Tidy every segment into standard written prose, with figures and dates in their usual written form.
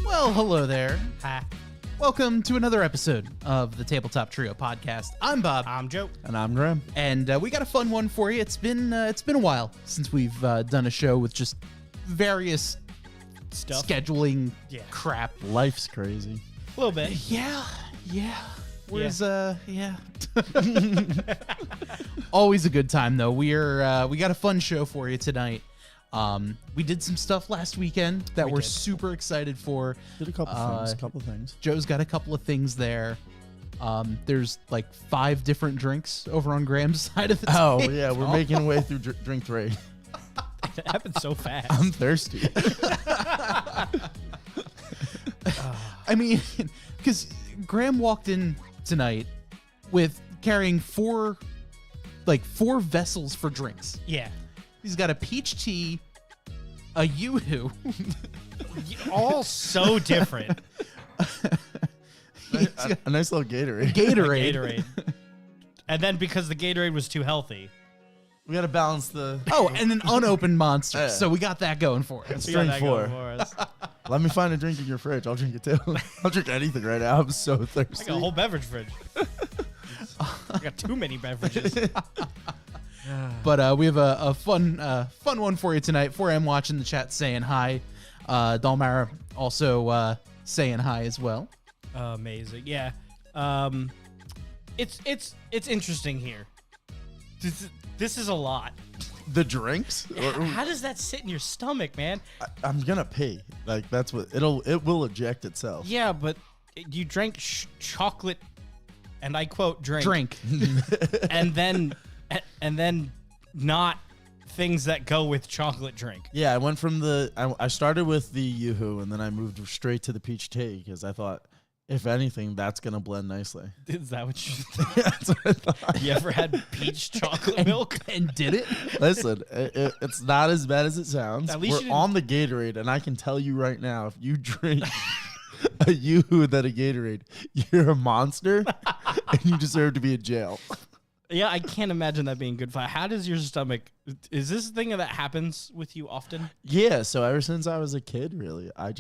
Well, hello there. Hi. Welcome to another episode of the Tabletop Trio podcast. I'm Bob. I'm Joe. And I'm Graham. And we got a fun one for you. It's been a while since we've done a show with just various Stuff. scheduling Yeah. crap. Life's crazy. A little bit. Yeah. Where's yeah. Always a good time though. We got a fun show for you tonight. We did some stuff last weekend that we're super excited for. Did a couple things. Joe's got a couple of things there. There's like 5 different drinks over on Graham's side of the table. Oh, yeah, we're making our way through drink 3. That happened so fast. I'm thirsty. I mean, because Graham walked in tonight with carrying 4 vessels for drinks. Yeah. He's got a peach tea, a Yoo-hoo. All so different. A nice little Gatorade. Gatorade. And then because the Gatorade was too healthy. We got to balance the... Oh, and an unopened Monster. So we got that going for us. Let's We got drink that 4. going for us. Let me find a drink in your fridge. I'll drink it too. I'll drink anything right now. I'm so I thirsty. got a whole beverage fridge. I got too many beverages. But we have a fun one for you tonight. 4M watching the chat saying hi. Dalmara also saying hi as well. Amazing. Yeah. It's interesting here. This is a lot. The drinks? How does that sit in your stomach, man? I'm going to pee. Like, that's what... It will eject itself. Yeah, but you drank chocolate, and I quote, drink. and then not things that go with chocolate drink. Yeah, I went from I started with the Yoo-hoo, and then I moved straight to the peach tea, because I thought, if anything, that's going to blend nicely. Is that what you That's what I thought. You ever had peach chocolate milk? And did it? Listen, it's not as bad as it sounds. At least We're on the Gatorade, and I can tell you right now, if you drink a Yoo-hoo than a Gatorade, you're a monster, and you deserve to be in jail. Yeah, I can't imagine that being good. How does your stomach... Is this a thing that happens with you often? Yeah, so ever since I was a kid, really, I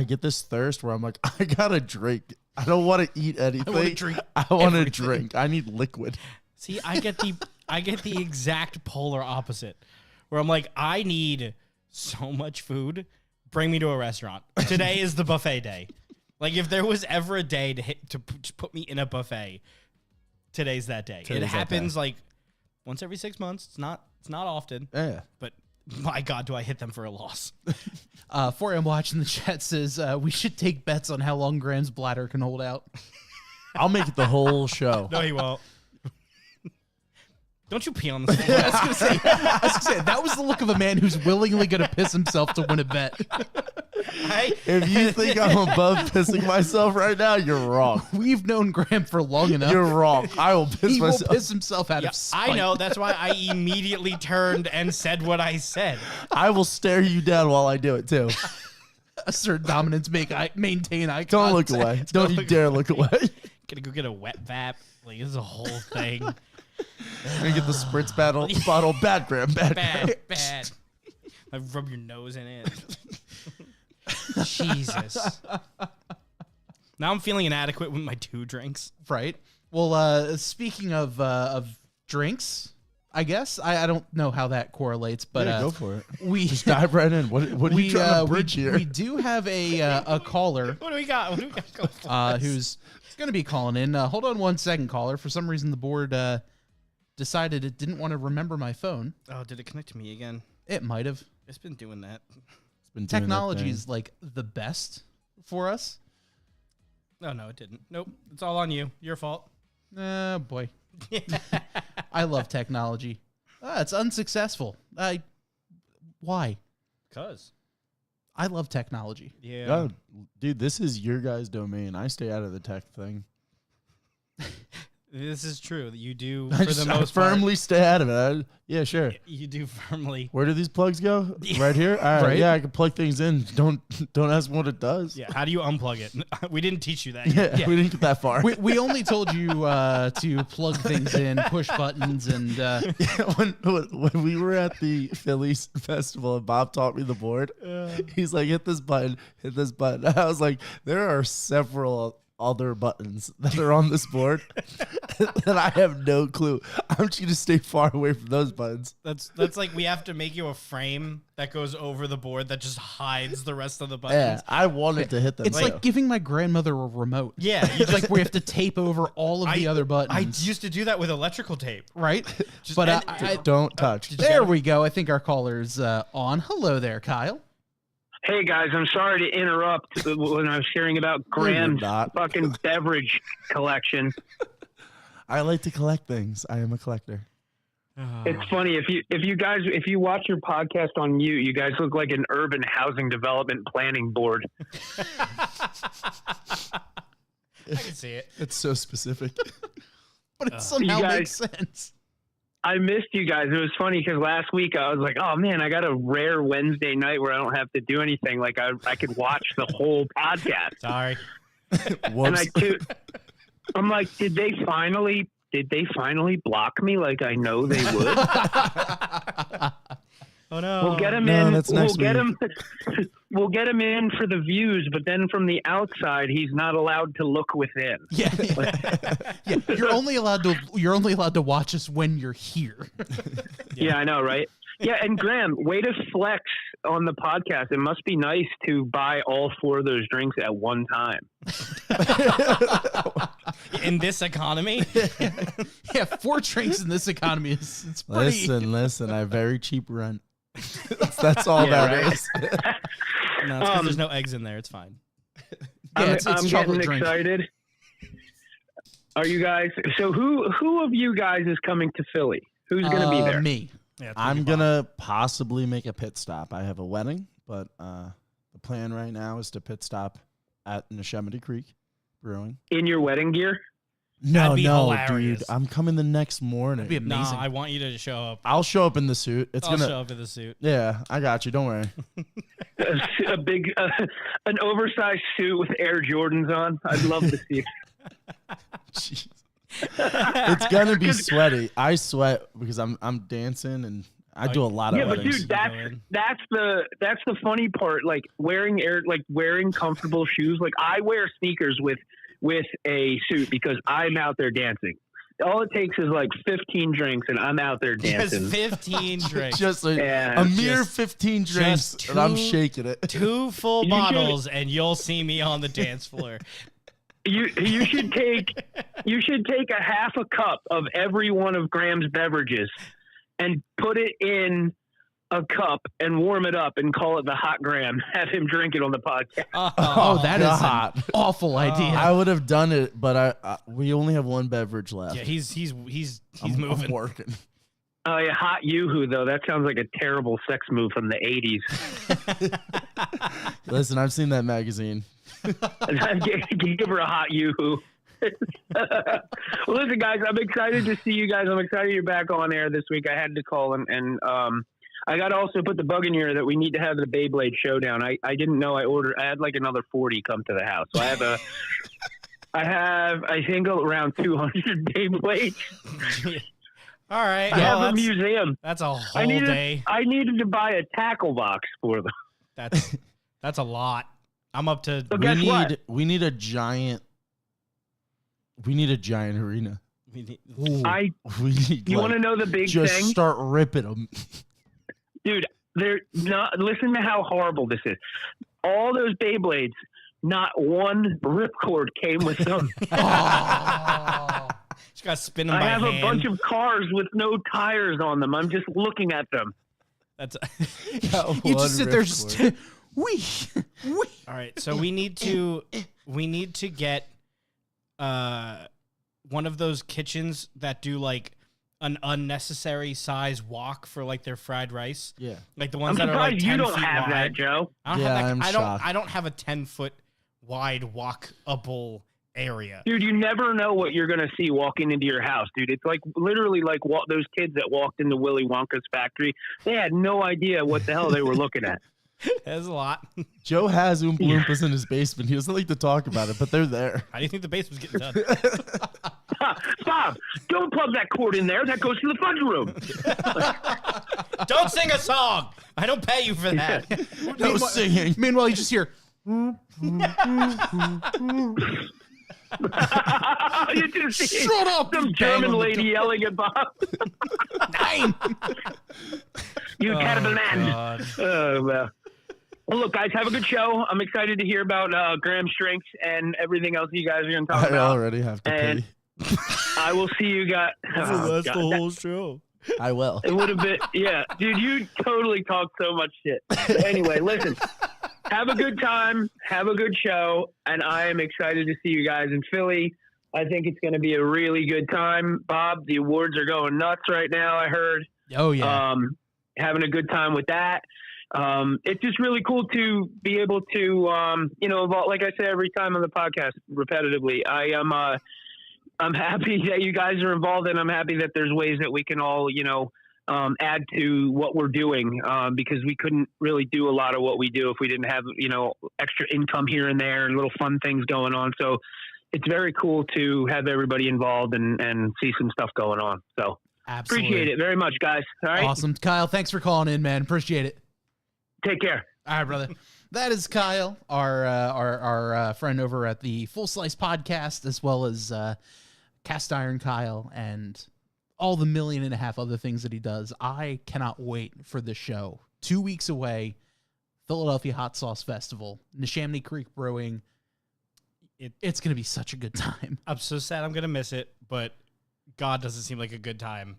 get this thirst where I'm like, I gotta drink. I don't want to eat anything. I want to drink. I need liquid. See, I get the exact polar opposite, where I'm like, I need so much food. Bring me to a restaurant. Today is the buffet day. Like, if there was ever a day to put me in a buffet, today's that day. It happens like once every 6 months. It's not often. Yeah. But my God, do I hit them for a loss? 4M Watch in the chat says we should take bets on how long Graham's bladder can hold out. I'll make it the whole show. No, he won't. Don't you pee on the floor? I was gonna say that was the look of a man who's willingly gonna piss himself to win a bet. If you think I'm above pissing myself right now, you're wrong. We've known Graham for long enough. You're wrong. I will piss he myself. will piss himself out of spite. I know. That's why I immediately turned and said what I said. I will stare you down while I do it too. Assert dominance, maintain eye Don't look contact. away. Don't you dare look away. Gonna go get a wet vap. Like, this is a whole thing. Gonna get the spritz bottle. Bad, Graham. Bad. Bad. I rub your nose in it. Jesus. Now I'm feeling inadequate with my 2 drinks. Right. Well, speaking of drinks, I guess I don't know how that correlates, but Yeah, go for it. We Just dive right in. What are you trying to bridge here? We do have a caller What do we got? Go for who's going to be calling in. Hold on 1 second, caller. For some reason, the board decided it didn't want to remember my phone. Oh, did it connect to me again? It might have. It's been doing that. It's been doing Technology that is like the best for us. Oh, no, it didn't. Nope. It's all on you. Your fault. Oh, boy. I love technology. It's unsuccessful. Why? Cause. I love technology. Yeah. Oh, dude, this is your guys' domain. I stay out of the tech thing. This is true. That you do, I for just the most part. firmly stay out of it. Yeah, sure. You do firmly. Where do these plugs go? Right here? All right. Right. Yeah, I can plug things in. Don't ask me what it does. Yeah. How do you unplug it? We didn't teach you that. Yeah, Yeah. we didn't get that far. We only told you to plug things in, push buttons, and when we were at the Phillies festival and Bob taught me the board, he's like, hit this button, hit this button. I was like, there are several other buttons that are on this board and I have no clue. I want you to stay far away from those buttons. That's like we have to make you a frame that goes over the board that just hides the rest of the buttons. Yeah, I wanted to hit them. it's like giving my grandmother a remote. Yeah, It's like we have to tape over all of the other I buttons. used to do that with electrical tape. Right? Just- But and- Don't touch. there we go. I think our caller's on. Hello there, Kyle. Hey guys, I'm sorry to interrupt when I was hearing about Graham's not. fucking beverage collection. I like to collect things. I am a collector. It's funny if you watch your podcast on mute, you guys look like an urban housing development planning board. I can see it. It's so specific. But it somehow You guys- makes sense. I missed you guys. It was funny because last week I was like, oh man, I got a rare Wednesday night where I don't have to do anything. Like I could watch the whole podcast. Sorry. And Whoops. I'm like, did they finally block me like I know they would? Oh no. We'll get him No, in. that's next We'll get him in for the views, but then from the outside, he's not allowed to look within. Yeah. Yeah. You're only allowed to watch us when you're here. Yeah, I know, right? Yeah, and Graham, way to flex on the podcast. It must be nice to buy all 4 of those drinks at one time. In this economy? Yeah, 4 drinks in this economy is it's pretty. Listen. I have very cheap rent. That's all Yeah, that right. is. No, it's 'cause there's no eggs in there. It's fine. Yeah, it's I'm chocolate getting drink. excited. Are you guys? So who of you guys is coming to Philly? Who's going to be there? Me. Yeah, it's I'm pretty gonna possibly make a pit stop. I have a wedding, but the plan right now is to pit stop at Neshaminy Creek Brewing. In your wedding gear? That'd be No, hilarious. dude. I'm coming the next morning. That'd be Nah, amazing. I want you to show up. I'll show up in the suit. It's I'll gonna. show up in the suit. Yeah, I got you. Don't worry. A big, an oversized suit with Air Jordans on. I'd love to see it. Jeez. It's gonna be sweaty. I sweat because I'm dancing and I do a lot of Yeah, but weddings. dude, that's the funny part. Like wearing comfortable shoes. Like I wear sneakers with a suit because I'm out there dancing. All it takes is like 15 drinks and I'm out there dancing. Just 15 drinks. Just a Yeah, mere just- 15 drinks, just and I'm two- shaking it. 2 full You should- bottles, and you'll see me on the dance floor. You should take a half a cup of every one of Graham's beverages and put it in a cup and warm it up and call it the Hot Graham. Have him drink it on the podcast. Oh, that is an awful idea. I would have done it, but we only have one beverage left. Yeah, he's I'm moving. working. Oh yeah, hot yoo-hoo though. That sounds like a terrible sex move from the 80s. Listen, I've seen that magazine. Give her a hot yoo-hoo. Well, listen, guys, I'm excited to see you guys. I'm excited you're back on air this week. I had to call and I got to also put the bug in here that we need to have the Beyblade showdown. I didn't know I had like another 40 come to the house. So I think around 200 Beyblades. All right. I have a museum. That's a whole day. I needed to buy a tackle box for them. That's a lot. I'm up to. So guess what? We need a giant arena. You want to know the big just thing? Start ripping them. Dude, listen to how horrible this is. All those Beyblades, not one ripcord came with them. Just got spinning by hand. I have a bunch of cars with no tires on them. I'm just looking at them. That's you just sit there, just wee. All right, so we need to get one of those kitchens that do like an unnecessary size wok for like their fried rice. Yeah, like the ones I'm that are like 10 you don't feet have wide. that, Joe. I don't have a 10-foot wide walkable area. Dude, you never know what you're gonna see walking into your house, dude. It's like literally like those kids that walked into Willy Wonka's factory. They had no idea what the hell they were looking at. That's a lot. Joe has Oompa Loompas in his basement. He doesn't like to talk about it, but they're there. How do you think the base was getting done? Bob, don't plug that cord in there. That goes to the fudge room. Don't sing a song. I don't pay you for that. No singing. Meanwhile, you just hear. You just see Shut up, some you German bang on the lady yelling at Bob. Nine. You terrible man. God. Oh, well. Well, look, guys, have a good show. I'm excited to hear about Graham's strengths and everything else you guys are going to talk I about. already have to And pay. I will see you guys. That's the whole show. I will. It would have been, yeah. Dude, you totally talk so much shit. But anyway, listen. Have a good time. Have a good show. And I am excited to see you guys in Philly. I think it's going to be a really good time. Bob, the awards are going nuts right now, I heard. Oh, yeah. Having a good time with that. It's just really cool to be able to, like I say every time on the podcast repetitively, I'm happy that you guys are involved, and I'm happy that there's ways that we can all, add to what we're doing, because we couldn't really do a lot of what we do if we didn't have, extra income here and there and little fun things going on. So it's very cool to have everybody involved and see some stuff going on. So Absolutely. appreciate it very much, guys. All right. Awesome. Kyle, thanks for calling in, man. Appreciate it. Take care. All right, brother. That is Kyle, our friend over at the Full Slice podcast, as well as Cast Iron Kyle and all the 1.5 million other things that he does. I cannot wait for this show. 2 weeks away, Philadelphia Hot Sauce Festival, Neshaminy Creek Brewing. It's going to be such a good time. I'm so sad I'm going to miss it, but God doesn't seem like a good time.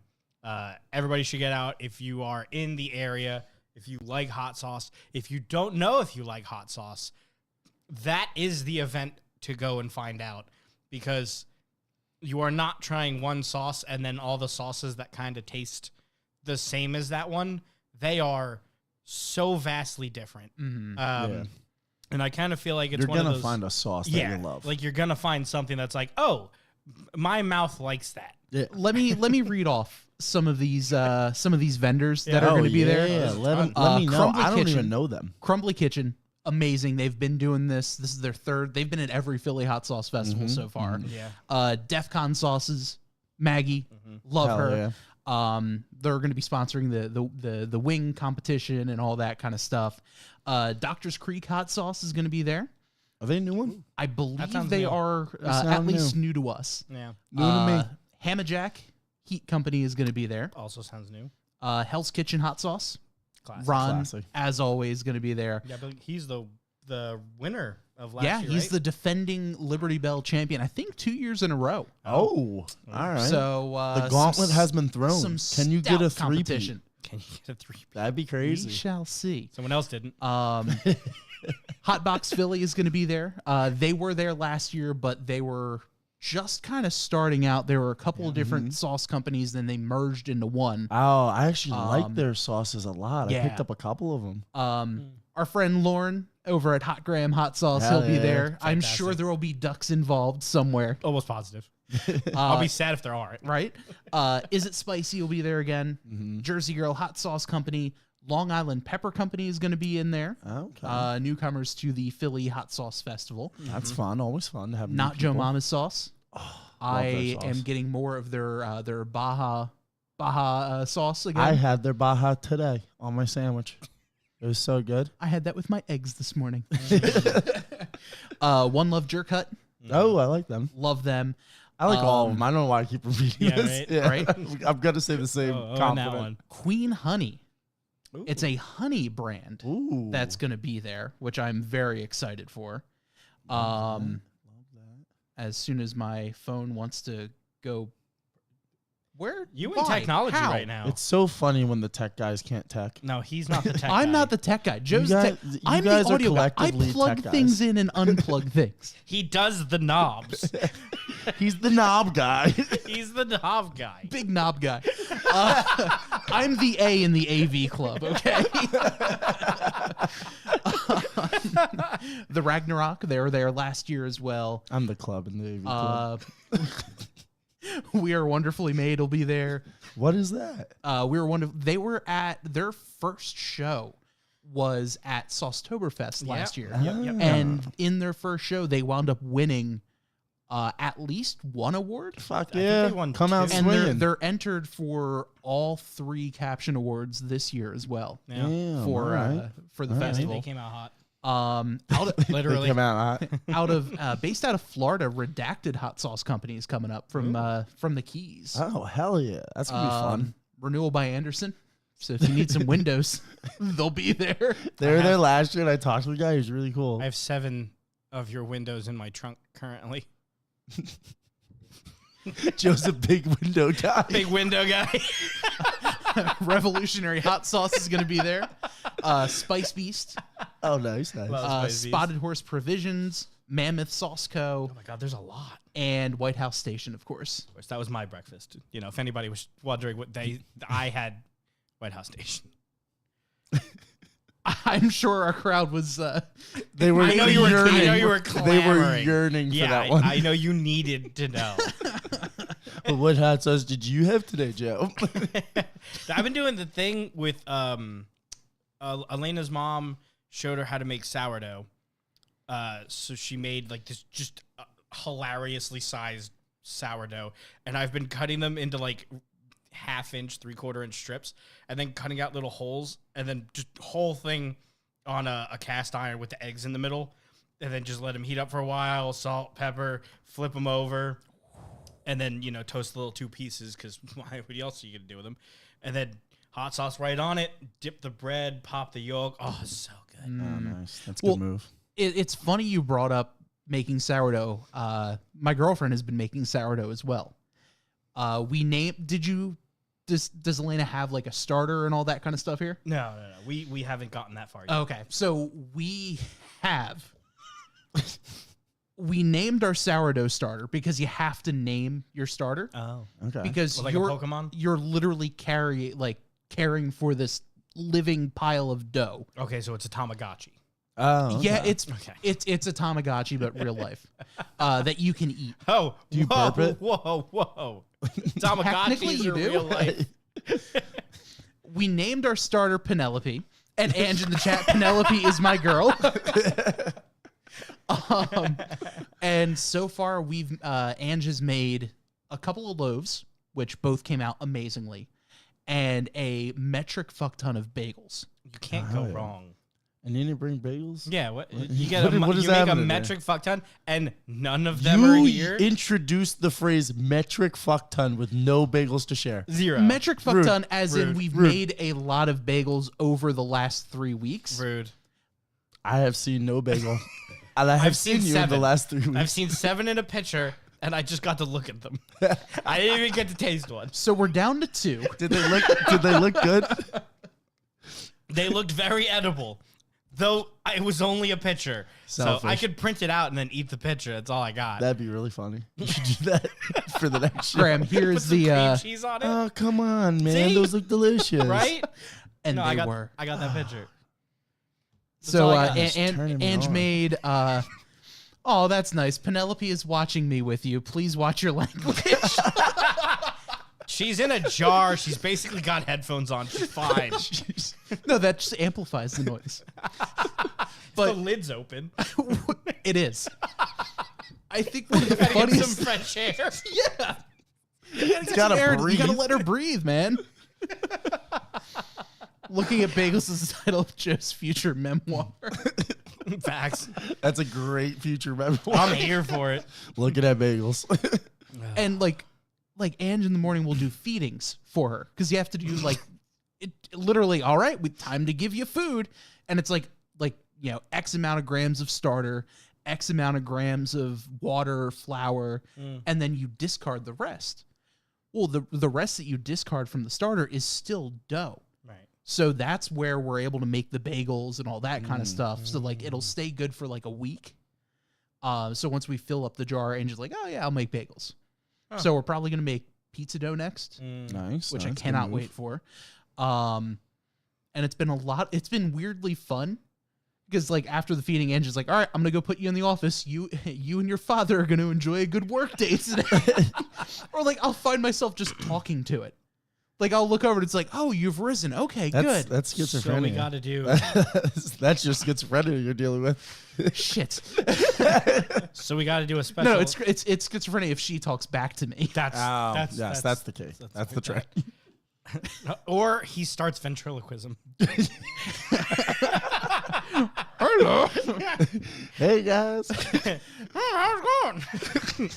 Everybody should get out if you are in the area, if you like hot sauce. If you don't know if you like hot sauce, that is the event to go and find out, because you are not trying one sauce and then all the sauces that kind of taste the same as that one. They are so vastly different. Mm-hmm. And I kind of feel like You're one of gonna those, find a sauce that you love. like you're gonna find something that's like, oh, my mouth likes that. Yeah. Let me read off some of these vendors that are going to be there. Yeah, let me know. Crumbly I don't Kitchen. even know them. Crumbly Kitchen, amazing. They've been doing this. This is their third. They've been at every Philly Hot Sauce Festival so far. Yeah. DEF CON Sauces, Maggie, love Hell her. yeah. They're going to be sponsoring the wing competition and all that kind of stuff. Doctor's Creek Hot Sauce is going to be there. Are they a new one? I believe sounds they new. are sound at least new to us. Yeah. New to me. Hammerjack Heat Company is going to be there. Also sounds new. Hell's Kitchen Hot Sauce. Classic. Ron, Classic. as always, going to be there. Yeah, but he's the the winner of last Yeah, year. he's right? the defending Liberty Bell champion. I think 2 years in a row. Oh, all right. So the gauntlet has been thrown. Some Can you get a stout three-peat? competition? Can you get a 3? That'd be We crazy. shall see. Someone else didn't. Hotbox Philly is going to be there. They were there last year, but they were just kind of starting out. There were a couple of different sauce companies, then they merged into one. Oh, I actually like their sauces a lot. I picked yeah. up a couple of them. Our friend Lauren over at Hot Graham Hot Sauce, Hell he'll be yeah. there. I'm Fantastic. sure there will be ducks involved somewhere. Almost positive. I'll be sad if there aren't. Right? Is It Spicy will be there again. Jersey Girl Hot Sauce Company. Long Island Pepper Company is going to be in there. Okay. Newcomers to the Philly Hot Sauce Festival. That's fun. Always fun to have new Not Joe people. Mama's sauce. I their am sauce. getting more of their Baja sauce again. I had their Baja today on my sandwich. It was so good. I had that with my eggs this morning. One Love Jerk Hut. Oh, I like them. Love them. I like all of them. I don't know why I keep repeating Yeah, this. right? Right? I'm going to say the same Oh, and that compliment. one. Queen Honey. Ooh. It's a honey brand Ooh. that's going to be there, which I'm very excited for. As soon as my phone wants to go, where You in why? technology How? right now. It's so funny when the tech guys can't tech. No, he's not the tech I'm guy. not the tech guy. Joe's guys- tech. you I'm guys the are audio guy. I collectively plug tech guys. things in and unplug things. He does the knobs. He's the knob guy. He's the knob guy. Big knob guy. I'm the A in the AV club, okay? The Ragnarok, they were there last year as well. I'm the club in the AV club. We Are Wonderfully Made will be there. What is that? They were at their first show was at Saucetoberfest last year. Yep. And in their first show, they wound up winning at least one award. Fuck think yeah. they won Come out two. And swinging. they're entered for all 3 caption awards this year as well Yeah. Damn, for all right. for the All right. festival. They came out hot. Out of, They Literally. come out hot. based out of Florida, Redacted Hot Sauce Company is coming up from the Keys. Oh, hell yeah. That's going to be fun. Renewal by Anderson. So if you need some windows, they'll be there. They were there last year, and I talked to the guy. He was really cool. I have 7 of your windows in my trunk currently. Joe's a big window guy. Big window guy. Revolutionary Hot Sauce is going to be there. Spice Beast, Oh, nice, nice. Well, Spice Beast. Spotted Horse Provisions, Mammoth Sauce Co., Oh my God, there's a lot. and White House Station, of course. Of course, that was my breakfast. You know, if anybody was wondering what I had White House Station. I'm sure our crowd was. They were I know you were They were clamoring. yearning for Yeah, that one. I know you needed to know. But what hot sauce did you have today, Joe? I've been doing the thing with Elena's mom showed her how to make sourdough. So she made like this just hilariously sized sourdough, and I've been cutting them into like 1/2-inch, 3/4-inch strips, and then cutting out little holes, and then just whole thing on a cast iron with the eggs in the middle, and then just let them heat up for a while. Salt, pepper, flip them over, and then toast the little 2 pieces because what else are you gonna do with them? And then hot sauce right on it. Dip the bread, pop the yolk. Oh, it's so good. Oh, nice. That's a Well, good move. It's funny you brought up making sourdough. My girlfriend has been making sourdough as well. Does Elena have like a starter and all that kind of stuff here? No. We haven't gotten that far yet. Okay, so we named our sourdough starter because you have to name your starter Oh. Okay. because Like a Pokemon? you're literally caring for this living pile of dough. Okay, so it's a Tamagotchi. Oh, Yeah, okay. it's a Tamagotchi but real life that you can eat. Oh, Do you burp it? Whoa. Technically Tamagotchis you are do. real life. We named our starter Penelope, and Ange in the chat, Penelope is my girl. And so far, Ange has made a couple of loaves, which both came out amazingly, and a metric fuck ton of bagels. You can't Oh, go yeah. wrong. And you didn't bring bagels? Yeah, what What- you get? what is You make a happening there? metric fuck ton, and none of them are You here. introduced the phrase metric fuck ton with no bagels to share. 0. Metric fuck Rude. ton, as in Rude. we've Rude. made a lot of bagels over the last 3 weeks. Rude. I have seen no bagel. And I have I've seen seen you in the 7. last 3 weeks. I've seen 7 in a pitcher, and I just got to look at them. I didn't even get to taste one. So we're down to 2. Did they look good? They looked very edible, though it was only a pitcher. So I Selfish. could print it out and then eat the pitcher. That's all I got. That'd be really funny. You should do that for the next show. Graham, here Put is some the cream cheese on it, Oh, come on, man. See? Those look delicious. right? and No, they I got were. I got that pitcher. So all I got. turning me Ange on. made oh, that's nice. Penelope is watching me with you. Please watch your language. She's in a jar. She's basically got headphones on. She's fine. No, that just amplifies the noise. The But lid's open. it is. I think one of the Gotta get funniest. some fresh air. Yeah. You gotta, gotta You gotta breathe. let her breathe, man. Looking at bagels is the title of Joe's future memoir. Facts. That's a great future memoir. I'm here for it. Looking at bagels. And like Ange in the morning will do feedings for her because you have to do like it literally. All right, with time to give you food, and it's like X amount of grams of starter, X amount of grams of water, flour, and then you discard the rest. Well, the rest that you discard from the starter is still dough. Right. So that's where we're able to make the bagels and all that kind of stuff. So like it'll stay good for like a week. So once we fill up the jar, Angel's like, oh yeah, I'll make bagels. Huh. So we're probably gonna make pizza dough next, Nice. which I nice, cannot good move. wait for. And it's been a lot. It's been weirdly fun because like after the feeding, Angel's like, all right, I'm gonna go put you in the office. You and your father are gonna enjoy a good work day today. Or like I'll find myself just talking to it. Like I'll look over and it's like, oh, you've risen. Okay, good. That's schizophrenia. So we got to do. That's just schizophrenia you're dealing with. Shit. So we got to do a special. No, it's schizophrenia if she talks back to me. that's yes, that's the case. That's the trend. Or he starts ventriloquism. Hello. Hey guys. How's it going?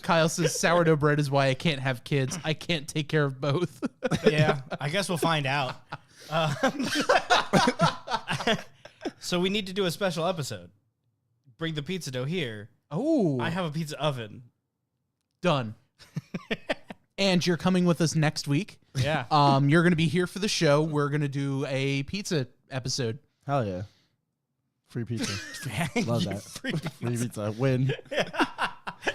Kyle says sourdough bread is why I can't have kids. I can't take care of both. Yeah, I guess we'll find out. So we need to do a special episode. Bring the pizza dough here. Oh, I have a pizza oven. done. And you're coming with us next week. Yeah. You're going to be here for the show. We're going to do a pizza episode. Hell yeah. Free pizza. Love that. Free pizza. Win.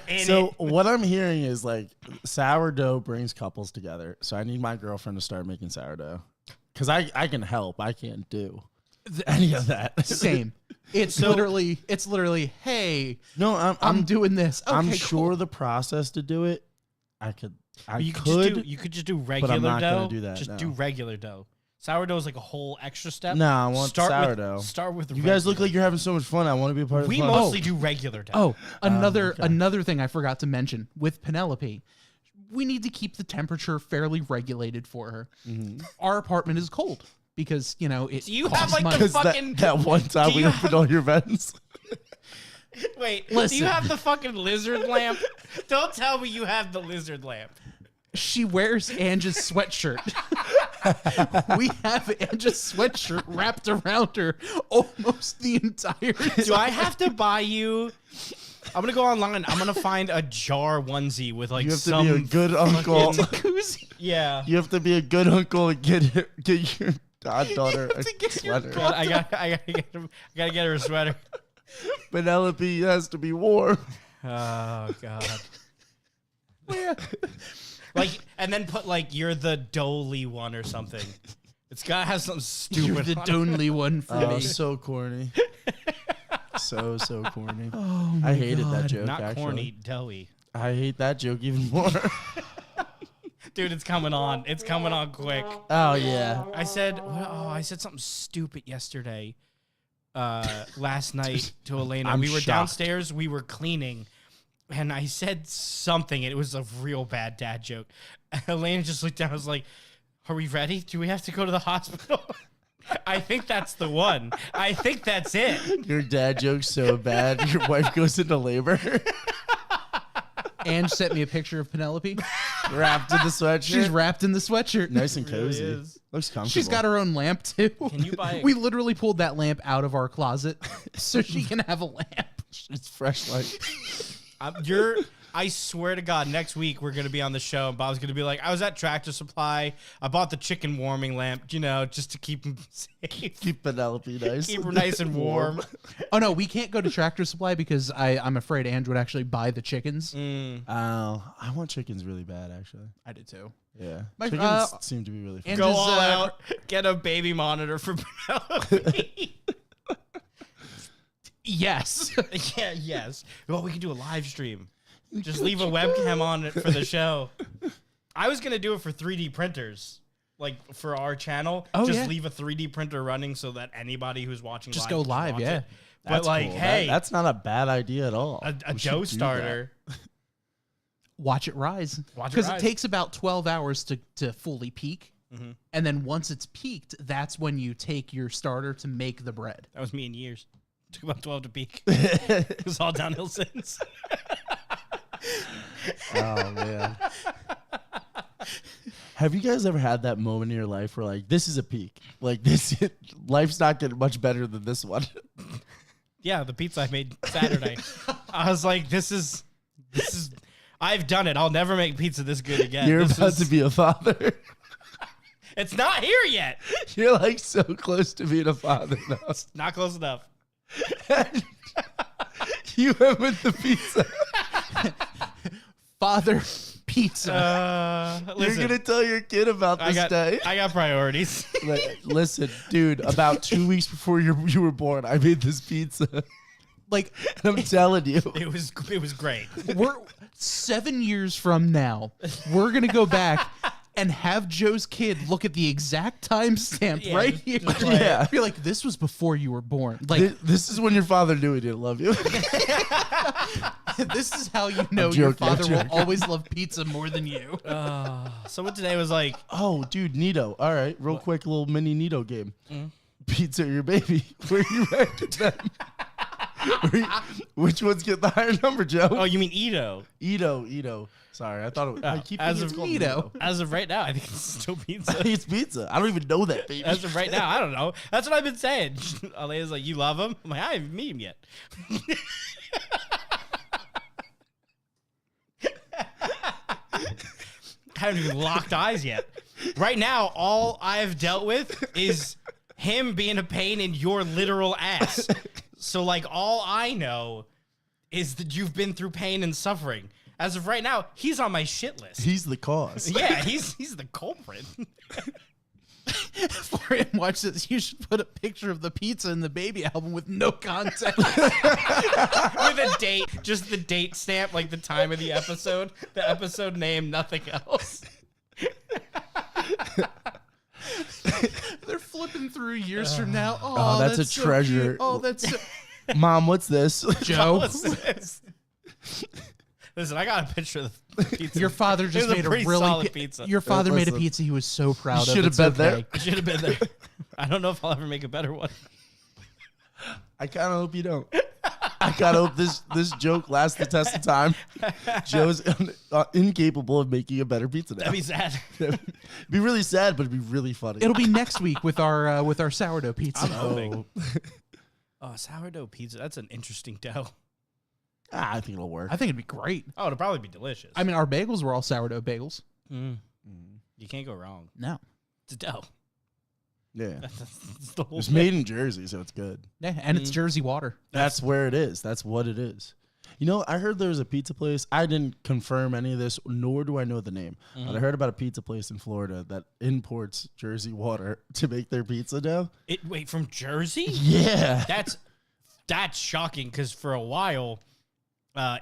And So what I'm hearing is like sourdough brings couples together. So I need my girlfriend to start making sourdough. Because I can help. I can't do any of that. Same. It's literally, hey, No, I'm doing this. Okay, I'm cool. sure the process to do it, I you could. could just do regular I'm not dough. gonna do that, Just no. do regular dough. Sourdough is like a whole extra step. No, I want sourdough. Start with the You guys look regular. like you're having so much fun. I want to be a part of the We fun. mostly do regular dough. Oh, another okay. another thing I forgot to mention with Penelope, we need to keep the temperature fairly regulated for her. Mm-hmm. Our apartment is cold because it Do you costs have, like, the money. Because fucking- that one time do we you opened all your vents. Wait, do Listen. you have the fucking lizard lamp? Don't tell me you have the lizard lamp. She wears Ange's sweatshirt. We have Ange's sweatshirt wrapped around her almost the entire time. Do I have to buy you? I'm gonna go online. I'm gonna find a jar onesie with like You have to some. be a good uncle. It's a koozie. Yeah. You have to be a good uncle and get your goddaughter a to get your sweater. God, I gotta get her a sweater. Penelope has to be warm. Oh God. Yeah. Like, and then put like you're the Dolly one or something. It's gotta have something You're stupid. the on it. only one for Oh, me. so corny. so corny. Oh my I hated that God. joke. Not actually. corny, doughy. I hate that joke even more. Dude, it's coming on. It's coming on quick. Oh yeah. I said something stupid yesterday. Last night to Elena. I'm We were shocked. downstairs, we were cleaning, and I said something, and it was a real bad dad joke. And Elena just looked down and was like, "Are we ready? Do we have to go to the hospital?" I think that's the one. I think that's it. Your dad joke's so bad, your wife goes into labor. Ange sent me a picture of Penelope. Wrapped in the sweatshirt. She's wrapped in the sweatshirt. Nice and really cozy. is. Looks comfortable. She's got her own lamp too. Can you buy? We literally pulled that lamp out of our closet so she can have a lamp. It's fresh light. I swear to God, next week we're gonna be on the show, and Bob's gonna be like, "I was at Tractor Supply. I bought the chicken warming lamp, just to keep him safe, Keep Penelope nice. keep her nice and warm." Oh no, we can't go to Tractor Supply because I'm afraid Andrew would actually buy the chickens. Mm. Oh, I want chickens really bad, actually. I did too. Yeah. My- Chickens seem to be really fun. And Go just, all out, get a baby monitor for Penelope. Yes. Yeah, yes. Well, we can do a live stream. Just leave a webcam on it for the show. I was gonna do it for 3D printers, like for our channel. Oh, just yeah. leave a 3D printer running so that anybody who's watching Just live go can live, watch yeah. it. But That's like, cool. hey, That's not a bad idea at all. a We should dough do starter. Watch it rise. Watch it Because it rise. takes about 12 hours to fully peak. Mhm. And then once it's peaked, that's when you take your starter to make the bread. That was me in years. Took about 12 to peak. It was all downhill since. Oh man. Have you guys ever had that moment in your life where like this is a peak? Like life's not getting much better than this one. Yeah, the pizza I made Saturday. I was like, this is. I've done it. I'll never make pizza this good again. You're This about is- to be a father. It's not here yet. You're like so close to being a father now. Not close enough. You went with the pizza. Father pizza. You're Listen, gonna tell your kid about this day. I got priorities. Listen, dude. About 2 weeks before you were born, I made this pizza. Like, And I'm telling you, It was great. we're 7 years from now, we're going to go back and have Joe's kid look at the exact timestamp Yeah, right just- here. just play it. Yeah. Be like, this was before you were born. Like, this is when your father knew he didn't love you. this is how you know I'm your joking, I'm father will joking. always love pizza more than you. Someone today was like, Oh, dude, Nito. All right, real quick, little mini Nito game. Pizza or your baby? Where you ranking them? Which one's get the higher number, Joe? "Oh, you mean Ito?" Ito. Sorry, I thought it was. I keep as thinking it's of called Nito. As of right now, I think it's still I pizza. think it's pizza. I don't even know that, baby. As of right now, I don't know. That's what I've been saying. Alea's like, "You love him?" I'm like, "I haven't met him yet." Haven't even locked eyes yet. Right now, all I've dealt with is him being a pain in your literal ass. So, like, all I know is that you've been through pain and suffering. As of right now, he's on my shit list. He's the cause. Yeah, he's the culprit. For him, watch this. You should put a picture of the pizza in the baby album with no context. With a date, just the date stamp, like the time of the episode name, nothing else. They're flipping through years from now. Oh, that's a so treasure. cute. Oh, that's so- Mom, what's this? Joe. What's this? Listen, I got a picture of the pizza. Your father just It was made a pretty really solid pizza. Your father made a Listen. pizza he was so proud of. should have It's been there. okay. I should have been there. I don't know if I'll ever make a better one. I kind of hope you don't. I kind of hope this joke lasts the test of time. Joe's incapable of making a better pizza now. That'd be sad. Be really sad, but it'd be really funny. It'll be next week with our sourdough pizza. I'm hoping. Oh, sourdough pizza. That's an interesting dough. I think it'll work. I think it'd be great. Oh, it'll probably be delicious. I mean, our bagels were all sourdough bagels. You can't go wrong. No. It's a dough. Yeah. That's the whole It's thing. made in Jersey, so it's good. Yeah, and it's Jersey water. That's where it is. That's what it is. You know, I heard there was a pizza place. I didn't confirm any of this, nor do I know the name. But I heard about a pizza place in Florida that imports Jersey water to make their pizza dough. Wait, from Jersey? Yeah. That's shocking because for a while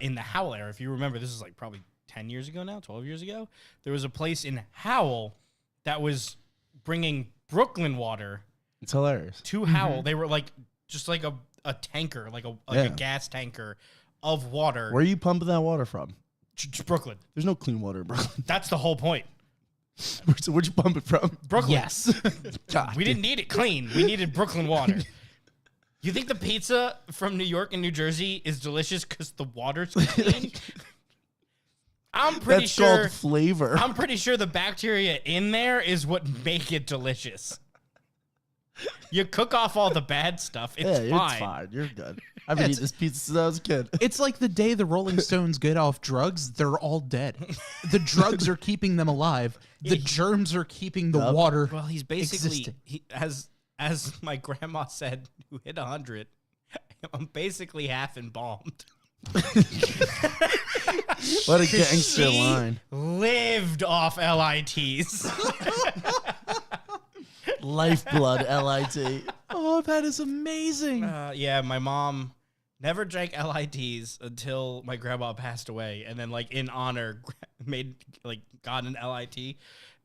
in the Howell era, if you remember, this is like probably 10 years ago now, 12 years ago, there was a place in Howell that was bringing Brooklyn water It's hilarious. to Howell. They were like just like a tanker, like a gas tanker of water. Where are you pumping that water from? Brooklyn. There's no clean water, bro. That's the whole point. So where'd you pump it from? Brooklyn. Yes. God, We didn't need it clean. We needed Brooklyn water. You think the pizza from New York and New Jersey is delicious because the water's clean? I'm pretty That's sure called flavor. I'm pretty sure the bacteria in there is what make it delicious. You cook off all the bad stuff. It's fine. It's fine. You're good. I've been eating this pizza since I was a kid. It's like the day the Rolling Stones get off drugs, they're all dead. The drugs are keeping them alive. The germs are keeping the water. Well, he's basically existing. as my grandma said, who hit 100. I'm basically half embalmed. What a gangster She line. lived off LITs. Lifeblood, LIT. Oh, that is amazing. Yeah, my mom never drank LITs until my grandma passed away, and then like in honor got an LIT,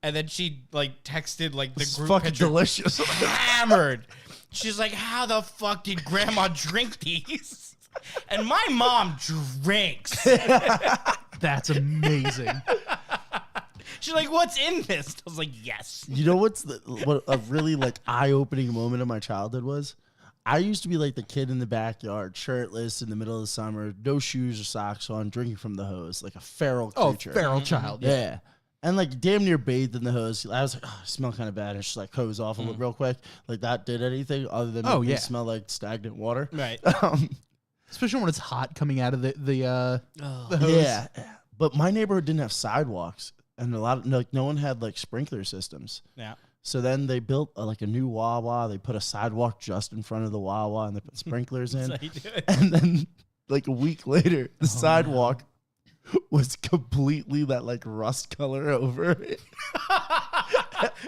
and then she like texted like the It's group fucking picture delicious. hammered. She's like, "How the fuck did grandma drink these?" And my mom drinks. That's amazing. She's like, "What's in this?" I was like, "Yes." You know what a really like eye-opening moment of my childhood was? I used to be like the kid in the backyard, shirtless in the middle of the summer, no shoes or socks on, drinking from the hose, like a feral creature. Oh, feral child. Yeah. And like damn near bathed in the hose. I was like, oh, I smell kind of bad. And just like hose off real quick. Like that did anything other than make me smell like stagnant water. Right. Especially when it's hot coming out of the hose. Yeah. But my neighborhood didn't have sidewalks. And no one had like sprinkler systems. Yeah. So then they built a new Wawa. They put a sidewalk just in front of the Wawa and they put sprinklers in. That's how you do it. And then like a week later, the sidewalk was completely that like rust color over it.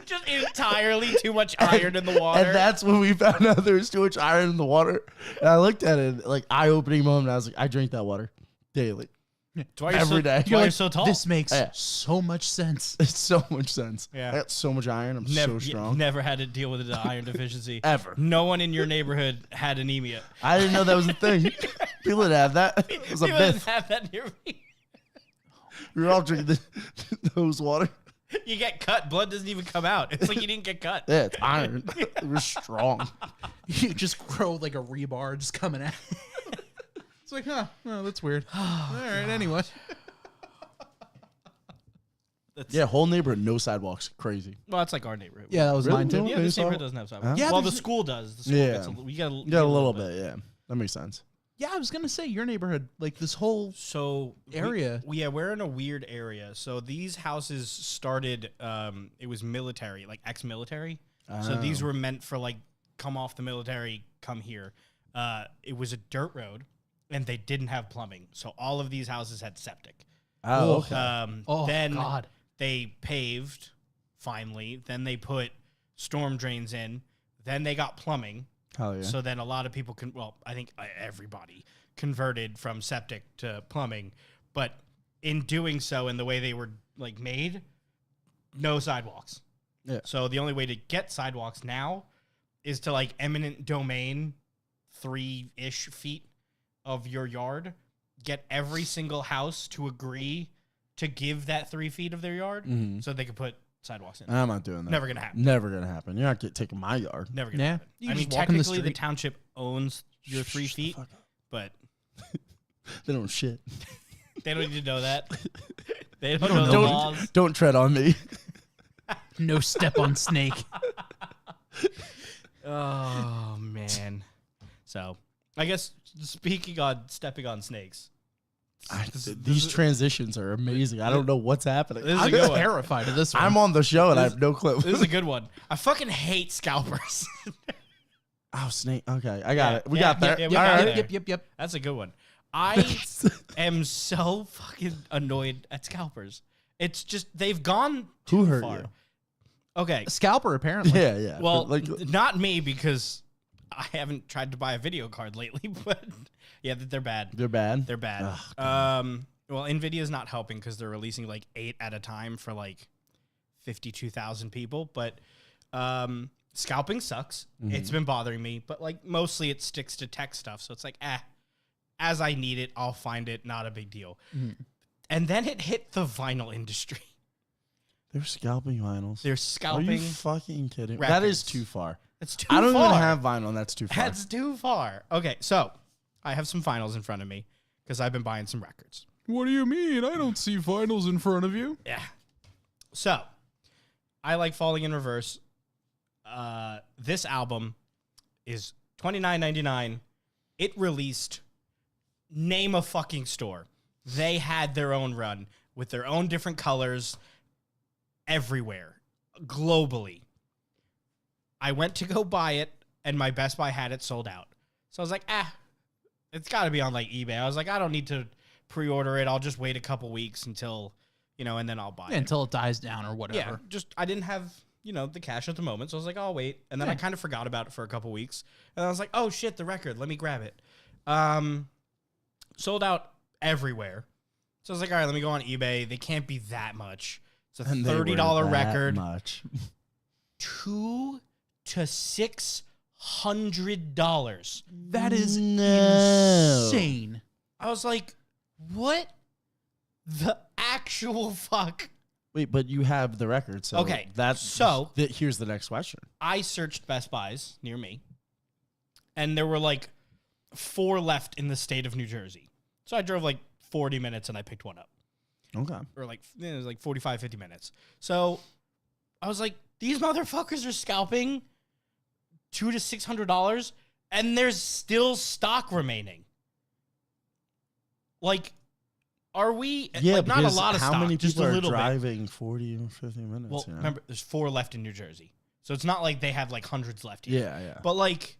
Just entirely too much iron in the water. And that's when we found out there was too much iron in the water. And I looked at it like eye-opening moment. I was like, I drink that water daily. That's why you're every so, day. that's why you're so tall. This makes Yeah. so much sense. It's so much sense. Yeah. I got so much iron. I'm never, so strong. Never had to deal with the iron deficiency. Ever. No one in your neighborhood had anemia. I didn't know that was a thing. People didn't have that. It was a You didn't myth. have that near me. We were all drinking the hose water. You get cut, blood doesn't even come out. It's like you didn't get cut. Yeah, it's iron. It was strong. You just grow like a rebar just coming out. It's like, huh, oh, that's weird. All right, anyway. Yeah, whole neighborhood, no sidewalks. Crazy. Well, that's like our neighborhood. Yeah, that was Really? mine too. Yeah, They this saw- neighborhood doesn't have sidewalks. Yeah, well, the there's- school does. The school Yeah. gets we got You got a little bit, yeah. That makes sense. Yeah, I was gonna say your neighborhood, like this whole So area. we're in a weird area. So these houses started. It was military, like ex-military. So these were meant for like come off the military, come here. It was a dirt road, and they didn't have plumbing. So all of these houses had septic. Oh, okay. Then God. they paved finally. Then they put storm drains in. Then they got plumbing. Hell yeah. So then a lot of people I think everybody converted from septic to plumbing, but in doing so, in the way they were like made, no sidewalks. Yeah. So the only way to get sidewalks now is to like eminent domain 3-ish feet of your yard, get every single house to agree to give that 3 feet of their yard so they could put sidewalks in. I'm not doing that. Never gonna happen. Never gonna happen. You're not taking my yard. Never gonna Yeah. happen. You I can mean, just walk in the technically the street. township owns your 3 Shut the feet, fuck up. but They don't shit. they don't need to know that. They don't know the laws. Don't tread on me. No step on snake. Oh man. So I guess stepping on snakes. These transitions are amazing. I don't know what's happening. This is a I'm good one. terrified of this one. I'm on the show and I have no clue. This is a good one. I fucking hate scalpers. Oh, snake. Okay, I got Yeah, it. We yeah, got there. yeah, we All got right. there. Yep. That's a good one. I am so fucking annoyed at scalpers. It's just they've gone too Who hurt far. you? Okay. A scalper, apparently. Yeah, yeah. Well, Like, not me because I haven't tried to buy a video card lately, but yeah, they're bad. they're bad. They're bad. Well, Nvidia's not helping because they're releasing like 8 at a time for like 52,000 people. But scalping sucks. It's been bothering me, but like mostly it sticks to tech stuff. So it's like, as I need it, I'll find it. Not a big deal. And then it hit the vinyl industry. They're scalping vinyls. They're Are scalping. you fucking kidding? That records. is too far. It's too I don't far. even have vinyl, and that's too far. That's too far. Okay, so I have some finals in front of me because I've been buying some records. What do you mean? I don't see vinyls in front of you. Yeah. So, I like Falling in Reverse. This album is $29.99. It released, name a fucking store. They had their own run with their own different colors everywhere, globally. I went to go buy it, and my Best Buy had it sold out. So I was like, it's got to be on like eBay. I was like, I don't need to pre-order it. I'll just wait a couple weeks until, and then I'll buy it. Until it dies down or whatever. Yeah, just I didn't have, the cash at the moment. So I was like, I'll wait. And then I kind of forgot about it for a couple weeks. And I was like, oh shit, the record. Let me grab it. Sold out everywhere. So I was like, all right, let me go on eBay. They can't be that much. It's a $30 record. Much. $200 to $600. That is insane. I was like, what the actual fuck? Wait, but you have the record, so Okay, so here's the next question. I searched Best Buys near me, and there were like 4 left in the state of New Jersey. So I drove like 40 minutes and I picked one up. Okay. Or like, it was like 45, 50 minutes. So I was like, these motherfuckers are scalping $200 to $600, and there's still stock remaining. Like, are we? Yeah, like, not a lot of how stock, many just people a are little bit. driving 40 or 50 minutes? Well, remember, there's 4 left in New Jersey, so it's not like they have like hundreds left here. Yeah. But like,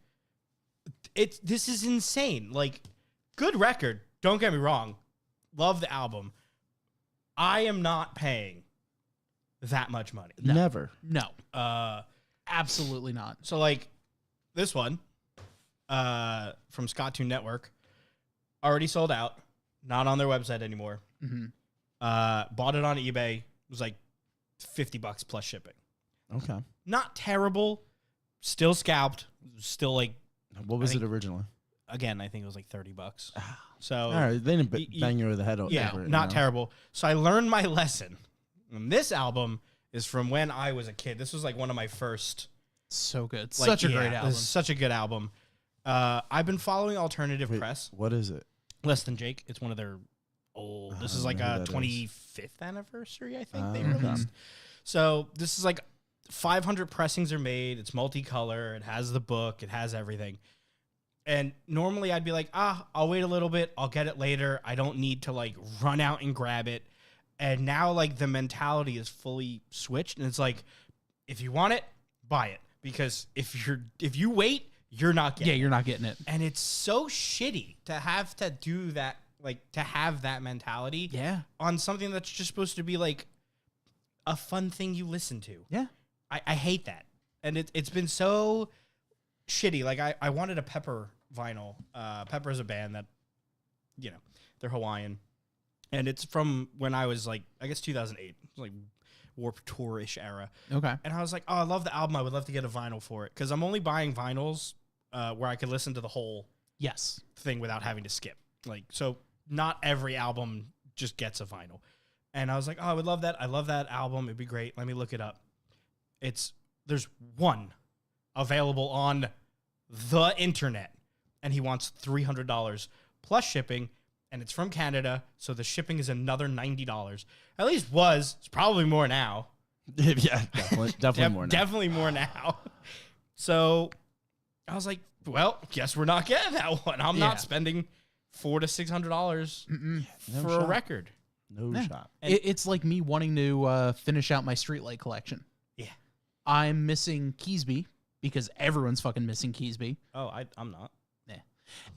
this is insane. Like, good record. Don't get me wrong. Love the album. I am not paying that much money. Never. No. Absolutely not. So like, this one, from Scott Toon Network, already sold out. Not on their website anymore. Mm-hmm. Bought it on eBay. It was like $50 plus shipping. Okay. Not terrible. Still scalped. Still like. What was it originally? Again, I think it was like $30. So all right, they didn't bang you over the head. Yeah, over it, not terrible. So I learned my lesson. And this album is from when I was a kid. This was like one of my first. So good. Like, Such a great album. This is such a good album. I've been following Alternative Press. What is it? Less Than Jake. It's one of their old. This is like a 25th anniversary, I think they released. So this is like 500 pressings are made. It's multicolor. It has the book. It has everything. And normally I'd be like, I'll wait a little bit. I'll get it later. I don't need to like run out and grab it. And now like the mentality is fully switched. And it's like, if you want it, buy it. Because if you wait, you're not getting it. Yeah, you're not getting it. And it's so shitty to have to do that, like to have that mentality on something that's just supposed to be like a fun thing you listen to. Yeah. I hate that. And it's been so shitty. Like I wanted a Pepper vinyl. Pepper is a band that, they're Hawaiian. And it's from when I was like, I guess 2008. Like Warped Tour-ish era. Okay. And I was like, I love the album. I would love to get a vinyl for it. Because I'm only buying vinyls where I could listen to the whole thing without having to skip. Like, so not every album just gets a vinyl. And I was like, I would love that. I love that album. It'd be great. Let me look it up. There's one available on the internet. And he wants $300 plus shipping. And it's from Canada, so the shipping is another $90. At least was. It's probably more now. Yeah, definitely more now. Definitely more now. So I was like, well, guess we're not getting that one. I'm not spending $400 to $600 for a record. No shot. It's like me wanting to finish out my Streetlight collection. Yeah. I'm missing Keysby because everyone's fucking missing Keysby. Oh, I'm not.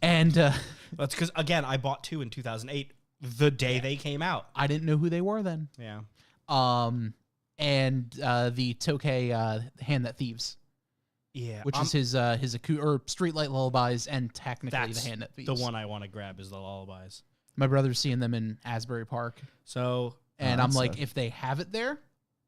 And that's because, again, I bought 2 in 2008, the day they came out. I didn't know who they were then. Yeah. And the Tokay Hand That Thieves. Yeah. Which is his Streetlight Lullabies and technically the Hand That Thieves. The one I want to grab is the Lullabies. My brother's seeing them in Asbury Park. So. And I'm like, if they have it there,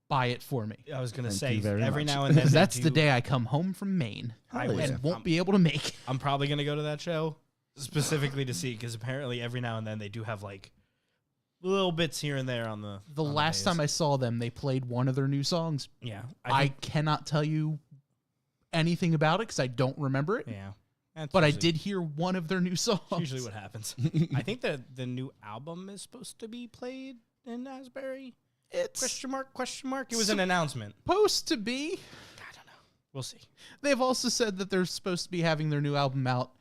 buy it for me. I was going to say, every now and then. That's the day I come home from Maine and won't be able to make it. I'm probably going to go to that show specifically to see, because apparently every now and then they do have like little bits here and there on the. The last time I saw them, they played one of their new songs. Yeah. I cannot tell you anything about it because I don't remember it. Yeah. That's but I usually- did hear one of their new songs. Usually what happens. I think that the new album is supposed to be played in Asbury. It's Question mark? Question mark? It was an announcement. supposed to be. I don't know. We'll see. They've also said that they're supposed to be having their new album out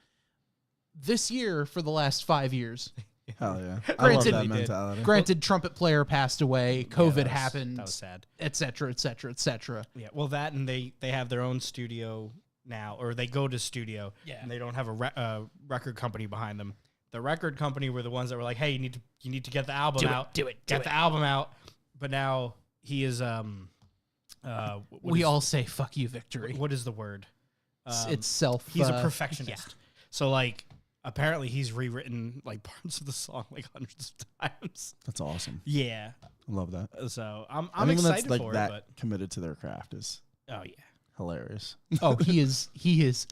this year for the last 5 years. Hell yeah. I love Granted- that They did. mentality. Granted, trumpet player passed away, Yeah, COVID that was- happened, That was sad. et cetera, et cetera, et cetera. Yeah. Well, that and they have their own studio now, or they go to studio. Yeah. And they don't have a record company behind them. The record company were the ones that were like, "Hey, you need to get the album out. Get the album out." But now he is We all say "fuck you, victory." what is the word? It's self. He's a perfectionist. So like apparently he's rewritten like parts of the song like hundreds of times. That's awesome. Yeah. I love that. So I'm Anyone excited that's like for that it, committed to their craft is but oh yeah. hilarious. Oh, he is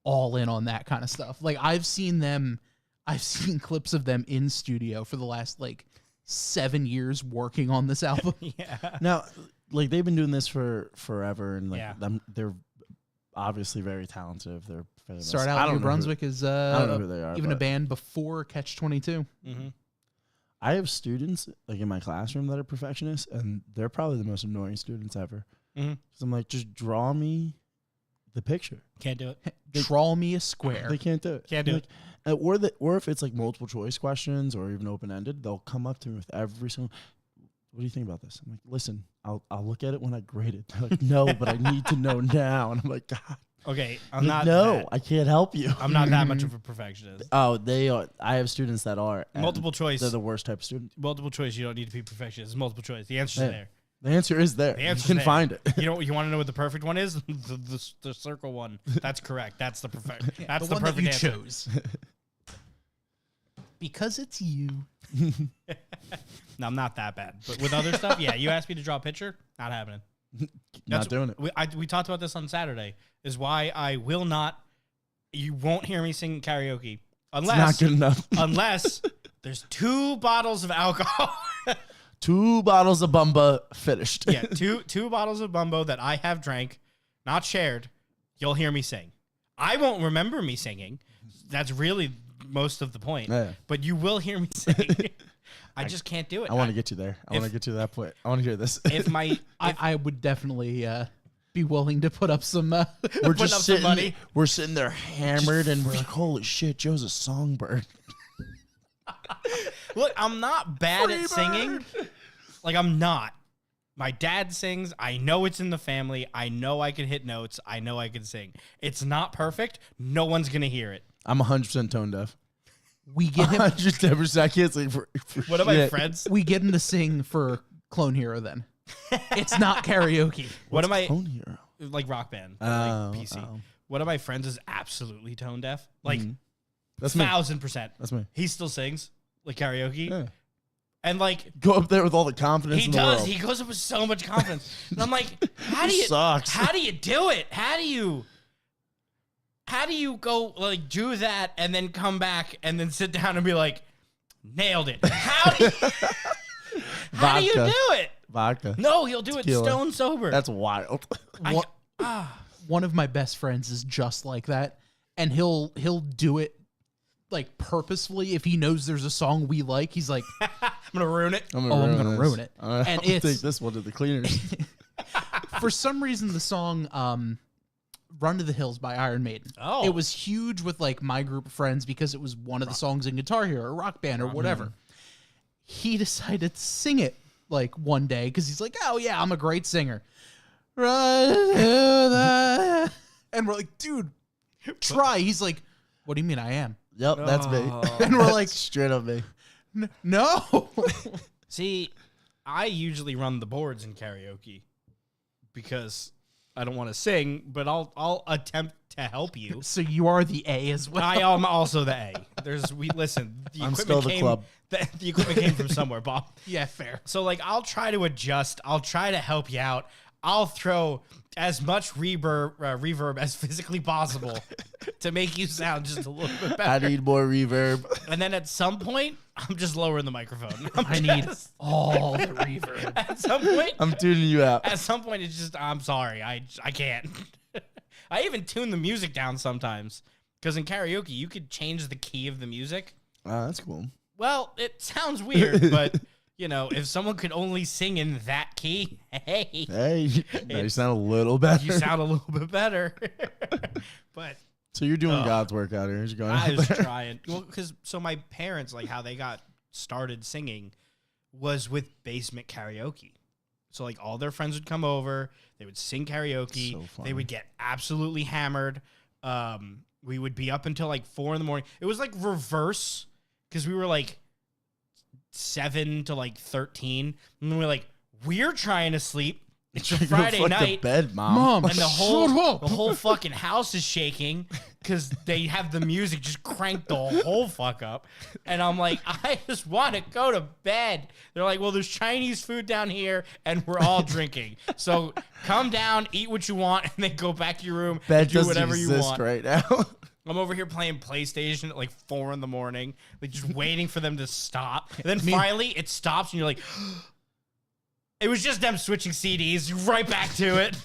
all in on that kind of stuff. Like I've seen clips of them in studio for the last like 7 years working on this album. Yeah. Now, like they've been doing this for forever, and like Yeah. they're obviously very talented. They're famous. Start I out don't New know Brunswick is I don't know who they are. even a but band before Catch 22. Mm-hmm. I have students like in my classroom that are perfectionists, and they're probably the most annoying students ever. Mhm. So I'm like, just draw me the picture. Can't do it. Draw me a square. They can't do it. Can't do Like, or if it's like multiple choice questions or even open ended, they'll come up to me with every single. What do you think about this? I'm like, listen, I'll look at it when I grade it. They're like, no, but I need to know now. And I'm like, God, Okay, I'm not. no, that- I can't help you. I'm not that much of a perfectionist. Oh, they are. I have students that are and Multiple choice. They're the worst type of student. Multiple choice. You don't need to be perfectionist. It's multiple choice. The answer's Yeah. there. The answer is there. The You answer's can there. find it. You want to know what the perfect one is? The circle one. That's correct. That's the perfect. That's the one that perfect you answer. chose. Because it's you. No, I'm not that bad. But with other stuff, yeah. You asked me to draw a picture. Not happening. Not doing it. We talked about this on Saturday. Is why I will not. You won't hear me sing karaoke It's unless not good enough. unless there's 2 bottles of alcohol. 2 bottles of Bumba finished. Yeah, two bottles of Bumbo that I have drank, not shared. You'll hear me sing. I won't remember me singing. That's really most of the point. Yeah. But you will hear me sing. I just can't do it. I want to get you there. I want to If- get you to that point. I want to hear this. If my I would definitely be willing to put up some. we're put up just some sitting. money. We're sitting there hammered, and we're like, "Holy shit, Joe's a songbird." look, I'm not bad at singing. Like I'm not. My dad sings. I know it's in the family. I know I can hit notes. I know I can sing. It's not perfect. No one's gonna hear it. I'm 100% tone deaf. We get him. 110%. I can't sing for One of my shit. friends. We get him to sing for Clone Hero. Then it's not karaoke. One of my Clone Hero. like rock band, Oh, like PC. oh. One of my friends is absolutely tone deaf, like That's me. 1000%. That's me. He still sings like karaoke, Yeah. and like Go up there with all the confidence he in the does. world. He goes up with so much confidence, and I'm like, how do you? Sucks. How do you do it? How do you go like do that and then come back and then sit down and be like, nailed it? How do you Vodka. do it? Vodka. No, he'll do Tequila. it stone sober. That's wild. One, one of my best friends is just like that, and he'll do it like purposefully if he knows there's a song we like. He's like, I'm gonna ruin it. I'm gonna this. ruin it. And And I'll it's- take this one to the cleaners. for some reason, the song "Run to the Hills" by Iron Maiden. Oh. It was huge with like my group of friends because it was one of the songs in Guitar Hero or Rock Band or whatever. He decided to sing it like one day because he's like, "Oh yeah, I'm a great singer." Run to the and we're like, "Dude, try." He's like, "What do you mean I am?" Yep, that's me. And we're like, Straight up me. "No." See, I usually run the boards in karaoke because I don't want to sing, but I'll attempt to help you. So you are the A as well. I am also the A. Listen. The I'm equipment still the came, club. The equipment came from somewhere, Bob. Yeah, fair. So like, I'll try to adjust. I'll try to help you out. I'll throw as much reverb as physically possible to make you sound just a little bit I better. need more reverb. And then at some point, I'm just lowering the microphone. I need all the reverb. At some point, I'm tuning you out. At some point, it's just, I'm sorry, I can't. I even tune the music down sometimes Because in karaoke, you could change the key of the music. That's cool. Well, it sounds weird, but, you know, if someone could only sing in that key, hey, Now you sound a little better. you sound a little bit better. But So you're doing God's work out here. You're going I out was there. trying. Well, so my parents, like, how they got started singing was with basement karaoke. So, like, all their friends would come over. They would sing karaoke. So funny. They would get absolutely hammered. We would be up until, like, 4 in the morning. It was, like, reverse because we were, like, 7 to, like, 13. And then we're like, we're trying to sleep. It's a Go Friday fuck to night. bed, Mom. And the shut up. whole fucking house is shaking because they have the music just cranked the whole fuck up. And I'm like, I just want to go to bed. They're like, well, there's Chinese food down here and we're all drinking. So come down, eat what you want, and then go back to your room Bed and do doesn't whatever you exist want. right now. I'm over here playing PlayStation at like 4 in the morning, like just waiting for them to stop. And then finally it stops and you're like, it was just them switching CDs, right back to it.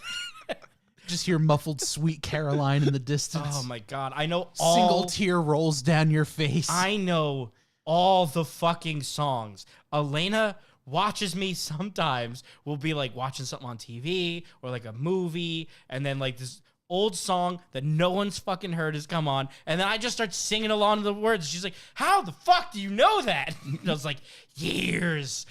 Just hear muffled "Sweet Caroline" in the distance. Oh my God. I know Single tear rolls down your face. I know all the fucking songs. Elena watches me sometimes. We'll be like watching something on TV or like a movie, and then like this old song that no one's fucking heard has come on, and then I just start singing along to the words. She's like, how the fuck do you know that? And I was like, years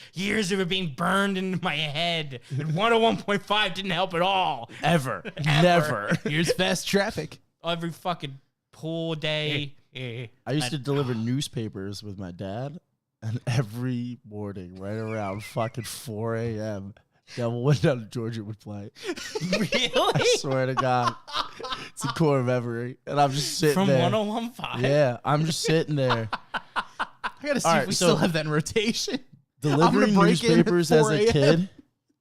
of it being burned into my head. And 101.5 didn't help at all. Ever. Never. Here's fast traffic. Every fucking pool day. I used to deliver newspapers with my dad, and every morning, right around fucking 4 a.m., Devil Went Down to Georgia would play. Really? I swear to God. It's a core memory. And I'm just sitting From there. 101.5. Yeah, I'm just sitting there. I gotta see All if right, we so- still have that in rotation. Delivering break in at newspapers as 4 a a.m. kid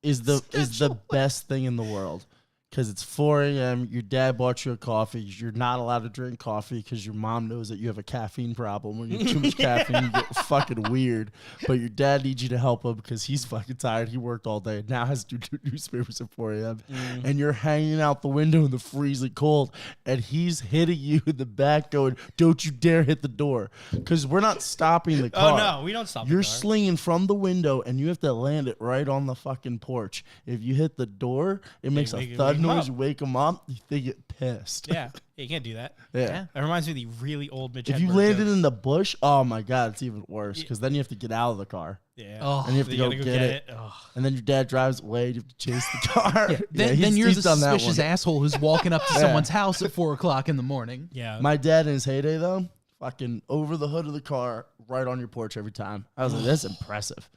is the Schedule. best thing in the world. Because it's 4 a.m., your dad bought you a coffee. You're not allowed to drink coffee because your mom knows that you have a caffeine problem. When you have too much caffeine, you get fucking weird. But your dad needs you to help him because he's fucking tired. He worked all day. Now has to do newspapers at 4 a.m. And you're hanging out the window in the freezing cold. And he's hitting you in the back going, don't you dare hit the door. Because we're not stopping the car. Oh, no, we don't stop You're the car. slinging from the window, and you have to land it right on the fucking porch. If you hit the door, it makes a wake thud 'em noise. up. You wake them up, they get pissed. Yeah, you can't do that. Yeah. That reminds me of the really old Mitch If you Hedberg landed joke. in the bush, oh my God, it's even worse because then you have to get out of the car. Yeah. Oh. And you have to go gotta get it. Oh. And then your dad drives away. You have to chase the car. Then he's you're the done that suspicious one. asshole who's walking up to Yeah. someone's house at 4 o'clock in the morning. Yeah. My dad in his heyday, though, fucking over the hood of the car, right on your porch every time. I was like, that's impressive.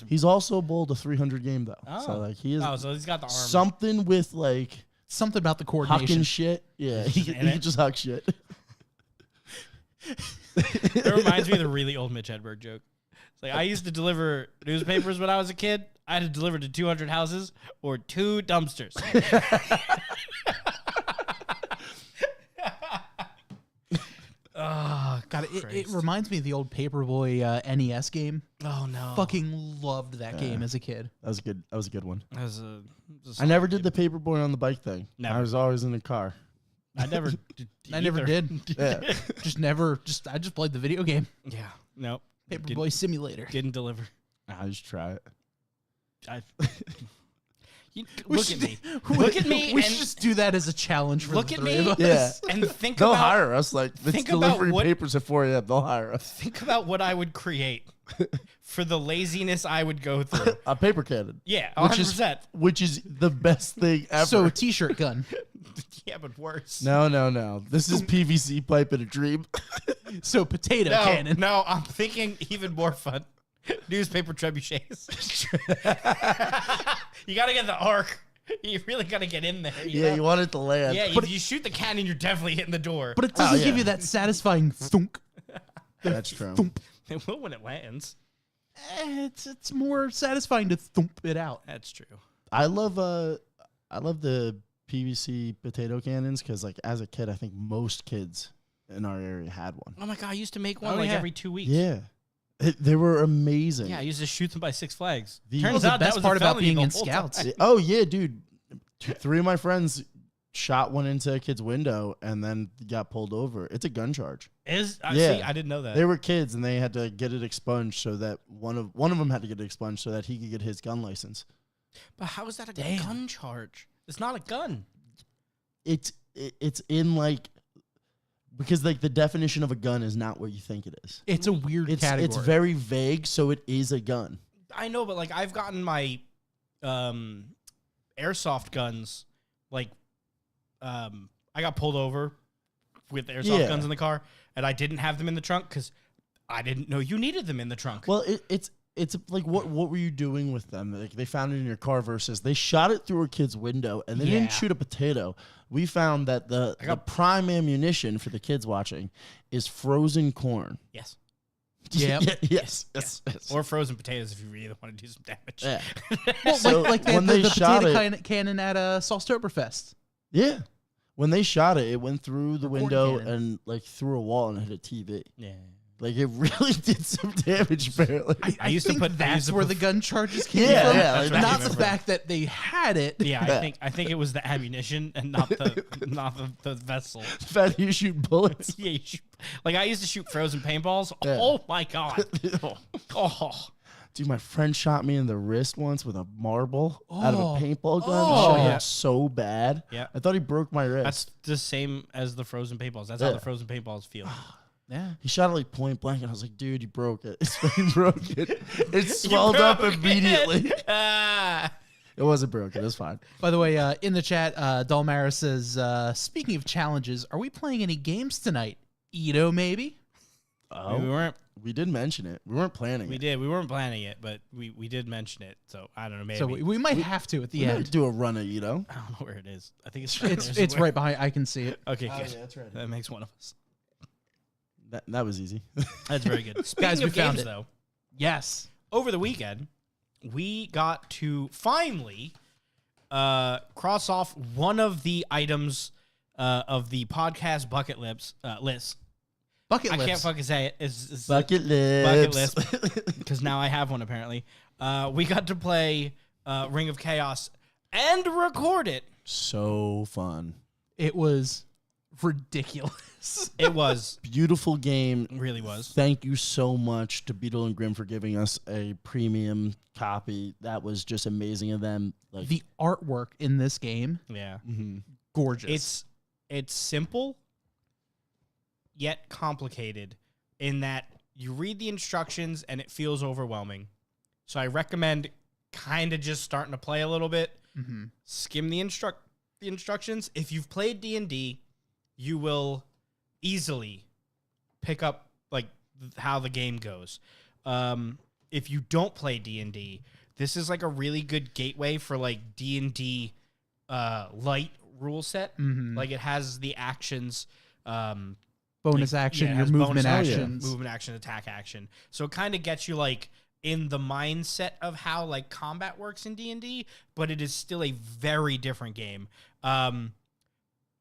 He's also bowled a 300 game, though. Oh. So, like, he is Oh, so he's got the arm. something with, like, Something about the hucking coordination. shit. Yeah, he in can it. just huck shit. It reminds me of the really old Mitch Hedberg joke. It's like, I used to deliver newspapers when I was a kid. I had to deliver to 200 houses or 2 dumpsters. Oh, God, it Christ. reminds me of the old Paperboy NES game. Oh, no. Fucking loved that game as a kid. That was good. That was a good one. That was a I never did the paperboy on the bike thing. Never. I was always in the car. I never did. I never either. did. Yeah. I just played the video game. Yeah. Nope. Paperboy Simulator. Didn't deliver. I just try it. I, We look should- at me. Look at me We and should just do that as a challenge for look the at three me. of us. Yeah. and think They'll about hire us. Like, it's think about delivering what- papers at 4 a.m. They'll hire us. think about what I would create for the laziness I would go through. A paper cannon. Yeah, Which is 100%. Which is the best thing ever. So a t-shirt gun. Yeah, but worse. no. This is PVC pipe in a dream. So potato No, cannon. no, I'm thinking even more fun. Newspaper trebuchets. You got to get the arc. You really got to get in there. Yeah, you want it to land. Yeah, But if you shoot the cannon, you're definitely hitting the door. But it doesn't yeah. give you that satisfying thunk. That's true. Thump. It will when it lands. It's more satisfying to thump it out. That's true. I love the PVC potato cannons because, like, as a kid, I think most kids in our area had one. Oh my God, I used to make one Oh, like yeah. every 2 weeks. Yeah, they were amazing. Yeah, I used to shoot them by Six Flags. The- Turns Well, the out that best was part a about felony being the in whole Scouts. time. Oh yeah, dude. 3 of my friends shot one into a kid's window and then got pulled over. It's a gun charge. See, I didn't know that. They were kids and they had to get it expunged so that one of them had to get it expunged so that he could get his gun license. But how is that a gun charge? It's not a gun. It's in like, because like the definition of a gun is not what you think it is. It's a weird category. It's very vague, so it is a gun. I know, but like I've gotten my airsoft guns, like I got pulled over with airsoft guns in the car, and I didn't have them in the trunk because I didn't know you needed them in the trunk. Well, it's like what were you doing with them? Like they found it in your car versus they shot it through a kid's window and they didn't shoot a potato. We found that the prime ammunition for the kids watching is frozen corn. Yes. Yeah. Yes. Or frozen potatoes if you really want to do some damage. Yeah. Well, So like when the they shot potato cannon at Salztoberfest. Yeah. When they shot it, it went through the window cannon. and like through a wall and hit a TV. Yeah. Like it really did some damage, apparently. I used to think put that's where the gun charges came Yeah, from. yeah, like, not that's the what I fact that they had it. Yeah, I think it was the ammunition and not the vessel. The fact that you shoot bullets. Yeah, like I used to shoot frozen paintballs. Yeah. Oh my god. Oh. Dude, my friend shot me in the wrist once with a marble out of a paintball gun. Oh. Shot Yeah. so bad. Yeah. I thought he broke my wrist. That's the same as the frozen paintballs. That's how the frozen paintballs feel. Yeah. He shot it like point blank, and I was like, dude, you broke it. His brain broke it. It swelled up immediately. Ah. It wasn't broken. It was fine. By the way, in the chat, Dalmara says, speaking of challenges, are we playing any games tonight? Edo, maybe? Oh, We weren't. we did mention it. We weren't planning We it. did. We weren't planning it, but we did mention it. So I don't know. Maybe So we might have to at the We might end. do a run of Edo. I don't know where it is. I think it's It's right behind. I can see it. Okay, good. that's right. That makes one of us. That was easy. That's very good. Speaking Guys, we of found games, it. though, Yes. over the weekend, we got to finally cross off one of the items of the podcast bucket list. Bucket I lips. can't fucking say it. It's Bucket bucket lips. list because now I have one apparently. We got to play Ring of Chaos and record it. So fun. It was ridiculous. It was Beautiful game. really was. Thank you so much to Beetle and Grim for giving us a premium copy. That was just amazing of them. Like The artwork in this game, Yeah, gorgeous. it's simple yet complicated in that you read the instructions and it feels overwhelming. So I recommend kind of just starting to play a little bit. Skim the instructions. If you've played D&D, you will easily pick up like how the game goes. If you don't play D&D, this is like a really good gateway for like D&D light rule set. Like it has the actions, bonus like, action, yeah, it your has movement bonus actions. movement action, attack action. So it kind of gets you like in the mindset of how like combat works in D&D, but it is still a very different game.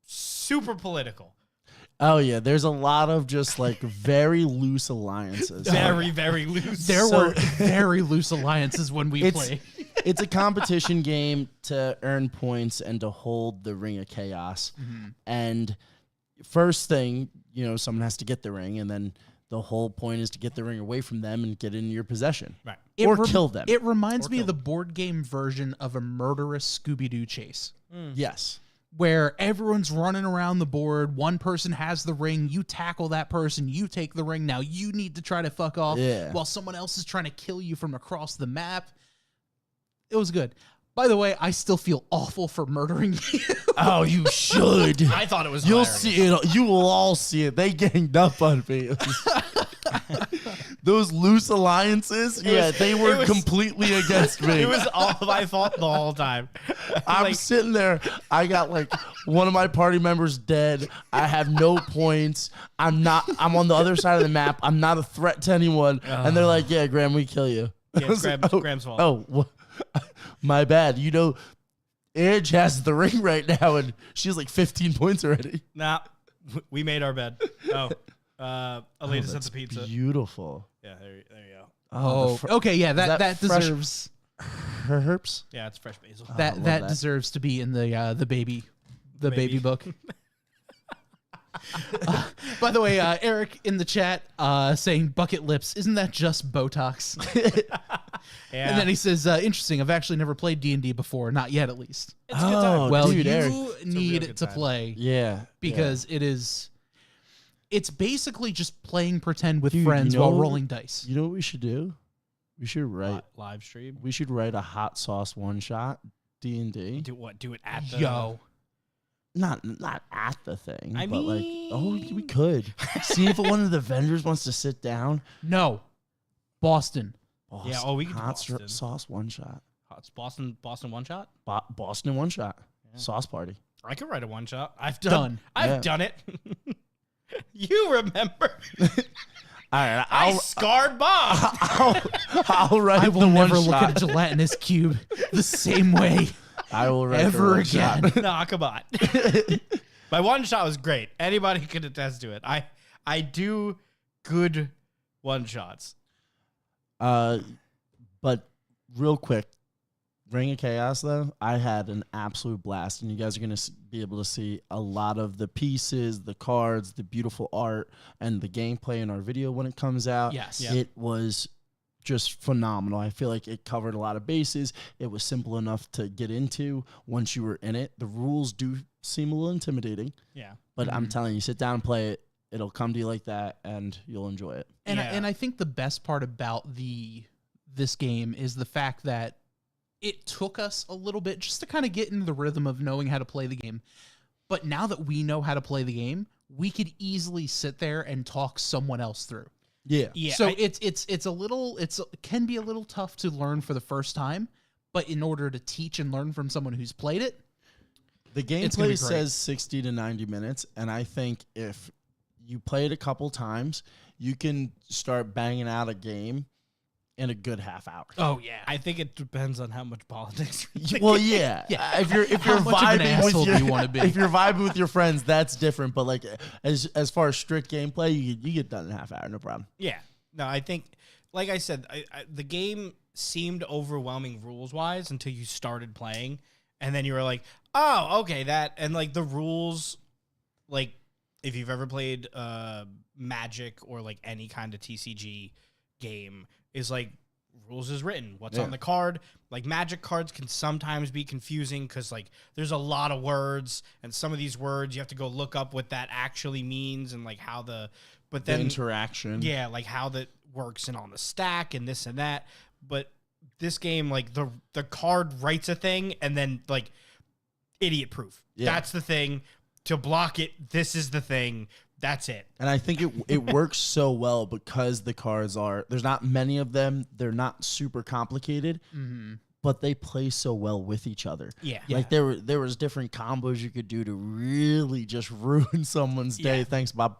Super political. Oh yeah, there's a lot of just like very loose alliances. Very, very loose. There So- were very loose alliances when we played. It's a competition game to earn points and to hold the Ring of Chaos. And first thing, someone has to get the ring, and then the whole point is to get the ring away from them and get it in your possession. Right. Or kill them. It reminds me kill of the board game version of a murderous Scooby-Doo chase, Yes. where everyone's running around the board. One person has the ring. You tackle that person. You take the ring. Now you need to try to fuck off while someone else is trying to kill you from across the map. It was good. By the way, I still feel awful for murdering you. Oh, you should. I thought it was You'll hilarious. see it. You will all see it. They ganged up on me. Those loose alliances, they were completely against me. It was all my fault the whole time. I'm Like, sitting there. I got like one of my party members dead. I have no points. I'm on the other side of the map. I'm not a threat to anyone. And they're like, yeah, Graham, we kill you. yeah, I was it's like, Graham's fault. Oh, my bad. Edge has the ring right now, and she has like 15 points already. Nah, we made our bed. Oh, Alita sent the pizza. Beautiful. Yeah, there you go. Oh, okay, yeah, that fresh deserves herbs. Yeah, it's fresh basil. that love that that. deserves to be in the baby The baby book. By the way, Eric in the chat saying bucket lips. Isn't that just Botox? Yeah. And then he says, interesting. I've actually never played D&D before. Not yet, at least. It's a good time. Oh, Well, dude, Eric. you a real need good to time. play Yeah. because it's basically just playing pretend with Dude, friends you know- while rolling dice. You know what we should do? We should write. Live stream. We should write a hot sauce one shot D&D. Do what? Do it at the Yo. Not at the thing, I but mean- we could see if one of the vendors wants to sit down. No. Boston. Boston, Yeah, we could do hot Boston. sauce one shot. It's Boston one shot. Boston one shot Yeah. sauce party. I could write a one shot. Done. I've Yeah. done it. You remember? All right, I scarred Bob. I'll write I the will one never look shot. at a gelatinous cube the same way I will write ever the one again. shot. Nah, come on. My one shot was great. Anybody could attest to it. I do good one shots. But real quick, Ring of Chaos though, I had an absolute blast, and you guys are gonna be able to see a lot of the pieces, the cards, the beautiful art, and the gameplay in our video when it comes out. Yes. Yeah. It was just phenomenal. I feel like it covered a lot of bases. It was simple enough to get into once you were in it. The rules do seem a little intimidating, Yeah. but I'm telling you, sit down and play it. It'll come to you like that, and you'll enjoy it. And, Yeah. and I think the best part about this game is the fact that it took us a little bit just to kind of get into the rhythm of knowing how to play the game. But now that we know how to play the game, we could easily sit there and talk someone else through. Yeah. Yeah. So it can be a little tough to learn for the first time, but in order to teach and learn from someone who's played it, The gonna be gameplay great. says 60 to 90 minutes, and I think if you play it a couple times, you can start banging out a game in a good half hour. oh yeah, I think it depends on how much politics. Well, yeah. Yeah. If you're How much of an vibing asshole with do your, you wanna be? if you're vibing with your friends, that's different. But like as far as strict gameplay, you get done in a half hour, no problem. Yeah. No, I think, like I said, the game seemed overwhelming rules wise until you started playing, and then you were like, oh, okay, that, and like the rules, like if you've ever played Magic or like any kind of TCG game, is like rules is written. What's Yeah. on the card? Like Magic cards can sometimes be confusing because like there's a lot of words, and some of these words you have to go look up what that actually means and like how but The then interaction. yeah, like how that works and on the stack and this and that. But this game, like the card writes a thing and then like idiot proof. Yeah. That's the thing. To block it, this is the thing. That's it. And I think it works so well because the cards there's not many of them. They're not super complicated, but they play so well with each other. Yeah. Like there was different combos you could do to really just ruin someone's day. Yeah. Thanks, Bob.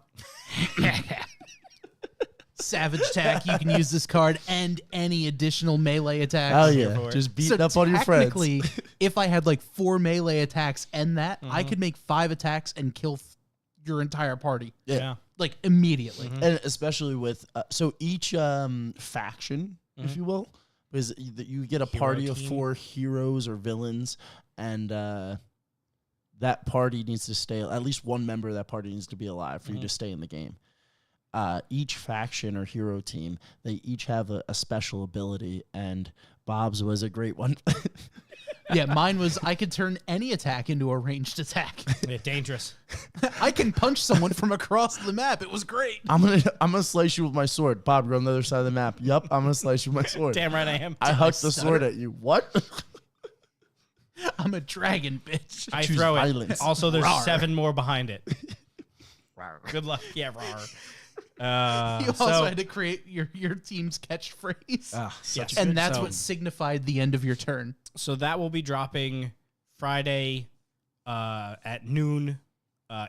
Savage attack. You can use this card and any additional melee attacks. Hell for yeah. it. Just beat So up on your friends. technically, if I had like 4 melee attacks and that, I could make 5 attacks and kill your entire party Yeah. like immediately. And especially with so each faction, if you will, is that you get a Hero party of team. 4 heroes or villains, and that party needs to stay. At least one member of that party needs to be alive for you to stay in the game. Each faction or hero team, they each have a special ability, and Bob's was a great one. Yeah, mine was I could turn any attack into a ranged attack. Yeah, dangerous. I can punch someone from across the map. It was great. I'm gonna slice you with my sword. Bob, you're on the other side of the map. Yup, I'm gonna slice you with my sword. Damn right I am. I hucked the sword at you. What? I'm a dragon, bitch. I choose throw violence. it. Also, there's Rawr. 7 more behind it. Good luck. Yeah, rawr. You also So- had to create your team's catchphrase. Yes. and that's So- what signified the end of your turn. So that will be dropping Friday at noon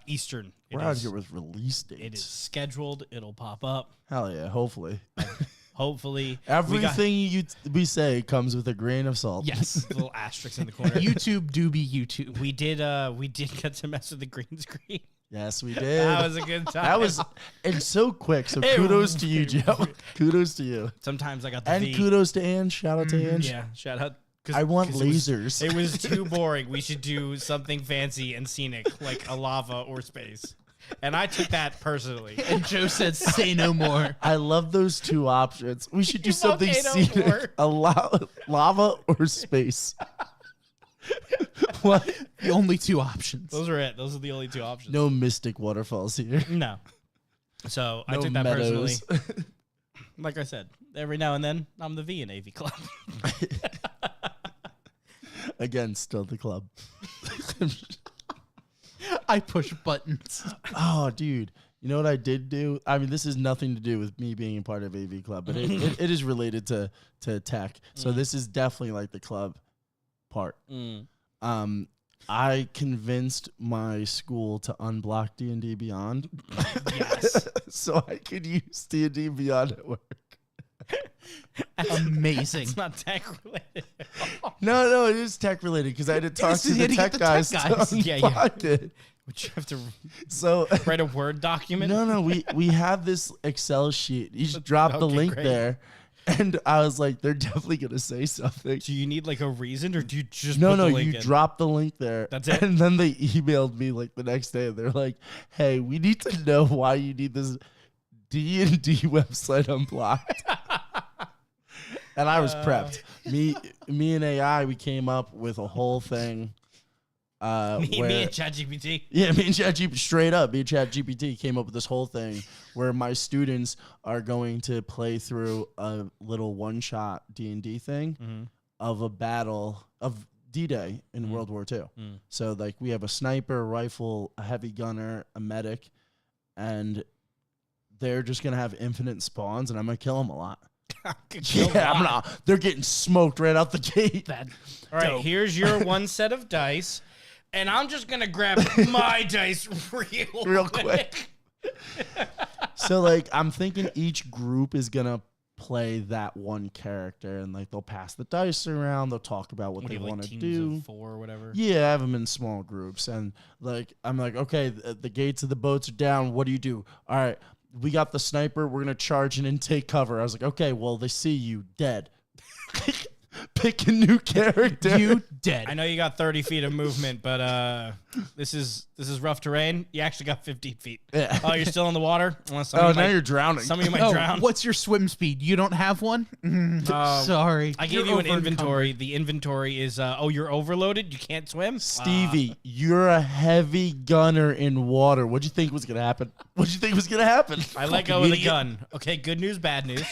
Eastern. We're out here with release dates. It is scheduled. It'll pop up. Hell yeah, hopefully. Hopefully. Everything we say comes with a grain of salt. Yes. Little asterisk in the corner. YouTube do be YouTube. We did get to mess with the green screen. Yes, we did. That was a good time. That was and so quick. So It kudos to you, was- Joe. Kudos to you. Sometimes I got the And V. kudos to Ann. Shout out to Ann. Yeah, shout out. I want 'cause lasers. It was too boring. We should do something fancy and scenic, like a lava or space. And I took that personally. And Joe said, "Say no more." I love those two options. We should do something Volcano scenic. A lava or space. What? The only two options. Those are it. Those are the only two options. No mystic waterfalls here. No. So I No took that meadows. personally. Like I said, every now and then, I'm the V in AV Club. Again, still the club. I push buttons. Oh, dude. You know what I did do? I mean, this has nothing to do with me being a part of AV Club, but it is related to tech. So this is definitely like the club part. I convinced my school to unblock D&D Beyond. Yes. So I could use D&D Beyond at work. Amazing. It's not tech related. No, it is tech related because I had to talk Yes, to you the had to get tech the tech guys to guys. Yeah, unblock it. Would you have to So write a Word document? no, we have this Excel sheet. You just drop the Okay, link great. there. And I was like, they're definitely going to say something. Do you need like a reason, or do you just No, put the link you in? drop the link there. That's it? And then they emailed me like the next day and they're like, hey, we need to know why you need this D&D website unblocked. And I was prepped. Me and AI, we came up with a whole thing. Me and ChatGPT. Yeah, me and ChatGPT, straight up, me and ChatGPT came up with this whole thing where my students are going to play through a little one-shot D&D thing of a battle of D-Day in World War II. So, like, we have a sniper, a rifle, a heavy gunner, a medic, and they're just going to have infinite spawns, and I'm going to kill them a lot. They're getting smoked right out the gate. All right, here's your one set of dice. And I'm just going to grab my dice real quick. So, like, I'm thinking each group is going to play that one character, and, like, they'll pass the dice around. They'll talk about what they want to do. Of 4 or whatever. Yeah, I have them in small groups. And, like, I'm like, okay, the gates of the boats are down. What do you do? All right, we got the sniper. We're going to charge in and take cover. I was like, okay, well, they see you dead. Pick a new character. You dead. I know you got 30 feet of movement, but this is rough terrain. You actually got 15 feet. Yeah. Oh, you're still in the water? Well, Now you're drowning. Some of you might drown. What's your swim speed? You don't have one? Sorry. I gave you an inventory. The inventory is, you're overloaded? You can't swim? Stevie, you're a heavy gunner in water. What'd you think was going to happen? I let go with a gun. Okay, good news, bad news.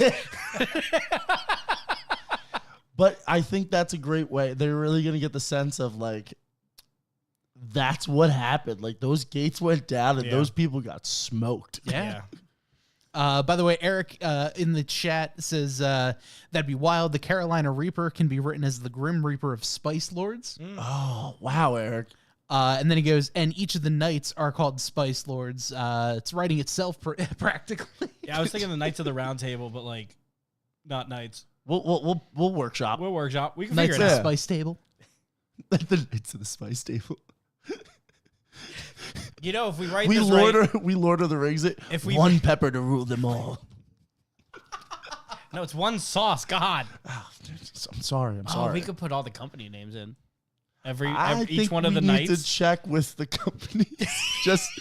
But I think that's a great way. They're really going to get the sense of, like, that's what happened. Like, those gates went down and those people got smoked. Yeah. By the way, Eric in the chat says that'd be wild. The Carolina Reaper can be written as the Grim Reaper of Spice Lords. Oh, wow, Eric. And then he goes, and each of the knights are called Spice Lords. It's writing itself practically. Yeah, I was thinking the Knights of the Round Table, but, like, not Knights. We'll workshop. We'll workshop. We can Knights figure of it the out. Spice Table. The Knights of the Spice Table. You know, if we write We this Lord right... of the Rings it. If we one pepper to rule them all. No, it's one sauce. God. I'm sorry. Oh, we could put all the company names in. I Each think one of we the need knights. to check with the companies. Just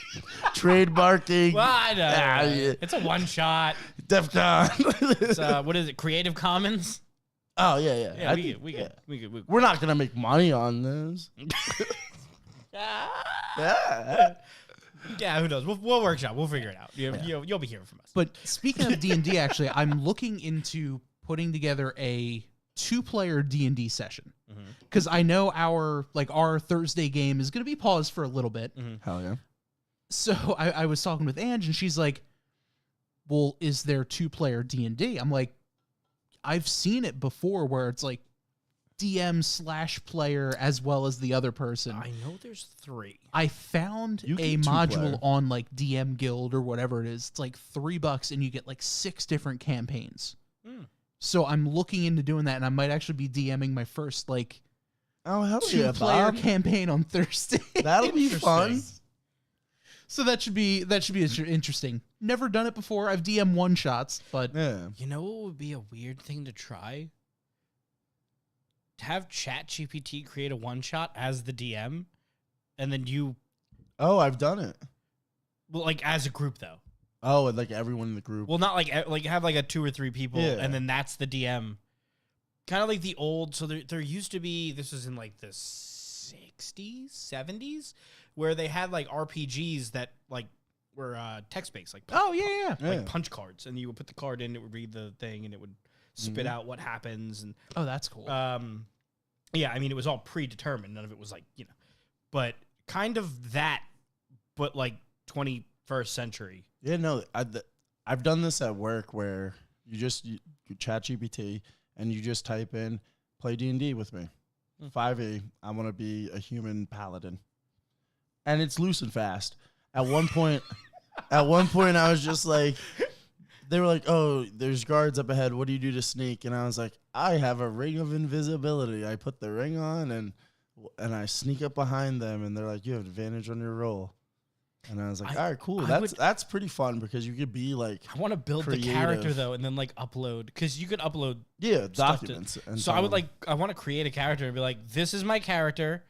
trademarking. Well, I know. Yeah. It's a one shot. DEFCON. It's what is it? Creative Commons. Oh yeah. Yeah, we could. We're not gonna make money on this. Yeah. Yeah, who knows? We'll workshop. We'll figure it out. You'll be hearing from us. But speaking of D&D, actually, I'm looking into putting together a 2-player D&D session. Because I know our Thursday game is going to be paused for a little bit. Hell yeah. So I was talking with Ange, and she's like, well, is there 2-player D&D? I'm like, I've seen it before where it's like DM/player as well as the other person. I know there's 3. I found You a get 2-player. module on like DM Guild or whatever it is. It's like $3 and you get like 6 different campaigns. So I'm looking into doing that, and I might actually be DMing my first like Oh hell yeah, 2-player Bob. campaign on Thursday. That'll be fun. So that should be interesting. Never done it before. I've DM one shots, but Yeah. You know what would be a weird thing to try? have ChatGPT create a one shot as the DM, and then you, Oh, I've done it. well, like as a group though. Oh, and like everyone in the group. Well, not like have like a 2 or 3 people, Yeah. and then that's the DM. Kind of like the old. So there used to be. This was in like the 60s, 70s, where they had like RPGs that like were text based, like Oh yeah. Yeah. like punch cards, and you would put the card in, it would read the thing, and it would spit out what happens. And Oh, that's cool. yeah, I mean, it was all predetermined. None of it was like, but kind of that, but like 21st century. Yeah, no, I've done this at work where you chat GPT and you just type in play D&D with me. 5e, I want to be a human paladin. And it's loose and fast. At one point I was just like, they were like, "Oh, there's guards up ahead. What do you do to sneak?" And I was like, "I have a ring of invisibility. I put the ring on and I sneak up behind them." And they're like, "You have advantage on your roll." And I was like, "All right, cool. That's pretty fun because you could be like, I want to build the character though, and then like upload, because you could upload documents." So I want to create a character and be like, this is my character,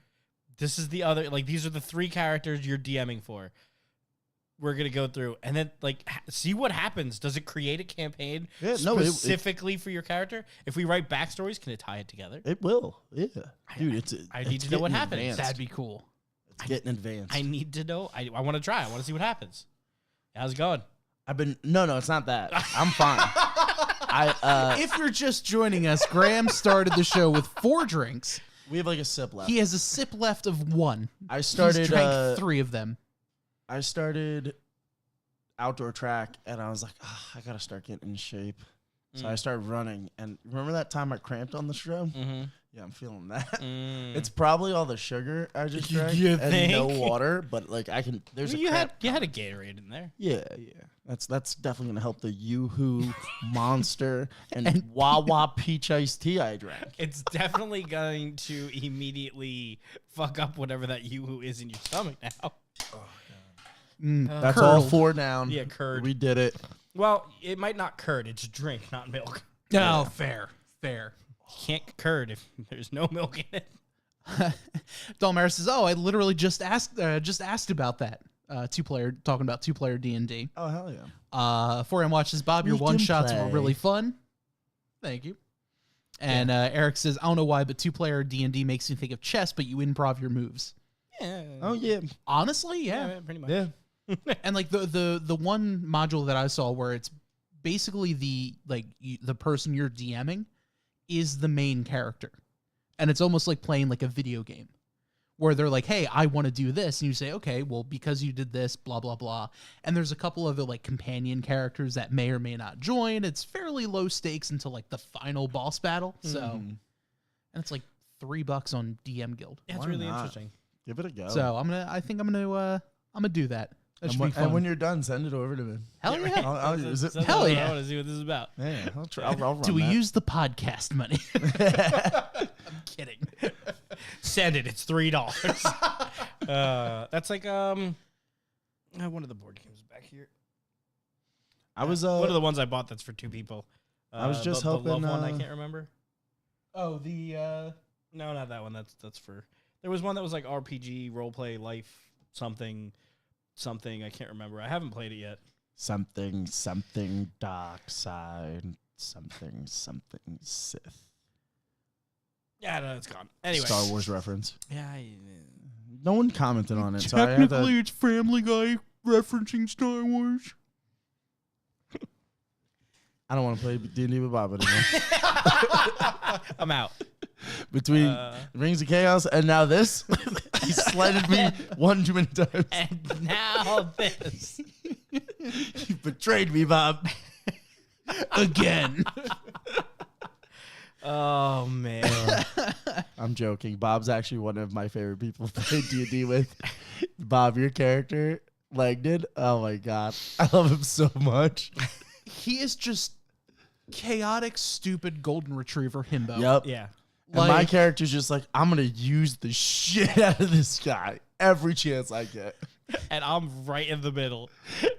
this is the other, like these are the 3 characters you're DMing for. We're gonna go through and then like see what happens. Does it create a campaign specifically for your character? If we write backstories, can it tie it together? It will. Yeah, dude. I need to know what happens. Advanced. That'd be cool. It's getting advanced. I need to know. I want to try. I want to see what happens. How's it going? No, it's not that. I'm fine. If you're just joining us, Graham started the show with 4 drinks. We have like a sip left. He has a sip left of 1. He's drank 3 of them. I started outdoor track and I was like, I gotta start getting in shape. So I started running. And remember that time I cramped on the show? Mm-hmm. Yeah, I'm feeling that. It's probably all the sugar I just drank You and think? no water, but like I can. There's a You had cramp a Gatorade in there. Yeah. That's definitely gonna help the Yoo-Hoo Monster and Wawa Peach Iced Tea I drank. It's definitely going to immediately fuck up whatever that Yoo-Hoo is in your stomach now. That's all 4 down. Yeah, curd. We did it. Well, it might not curd. It's drink, not milk. Oh, fair. Can't curd if there's no milk in it. Dalmar says, "Oh, I literally just asked about that. Talking about 2-player D&D. Oh hell yeah. 4M watches Bob. Your We one can shots were play. really fun. Thank you." And Eric says, "I don't know why, but 2-player D&D makes me think of chess, but you improv your moves." Yeah. Oh yeah. Honestly, yeah. Pretty much. Yeah. And like the one module that I saw where it's basically the person you're DMing is the main character, and it's almost like playing like a video game where they're like, "Hey, I want to do this," and you say, "Okay, well, because you did this, blah blah blah." And there's a couple other like companion characters that may or may not join. It's fairly low stakes until like the final boss battle. So, and it's like $3 on DM Guild. Yeah, it's Why really not? interesting. Give it a go. So I think I'm gonna do that. That should be fun. And when you're done, send it over to me. Hell yeah. I'll use it. Hell yeah. I want to see what this is about. Yeah, I'll try. I'll run Do we that. use the podcast money? I'm kidding. Send it. It's $3. That's like one of the board games back here. I was one of the ones I bought that's for 2 people. I was just the hoping. love one, I can't remember. Oh, the No, not that one. That's for. There was one that was like RPG, roleplay, life, something. I can't remember. I haven't played it yet. something dark side, something Sith. Yeah, no, it's gone. Anyway, Star Wars reference. Yeah. No one commented on it, so I had to. it's Family Guy referencing Star Wars. I don't want to play D&D with Bob anymore. I'm out. Between Rings of Chaos and now this, he slighted me one too many times. And now this. You betrayed me, Bob. Again. Oh man. I'm joking. Bob's actually one of my favorite people to play D&D with. Bob, your character, Langdon. Oh my god, I love him so much. He is just chaotic, stupid golden retriever himbo. Yep. Yeah. And my Like- character's just like, I'm gonna use the shit out of this guy every chance I get. and I'm right in the middle.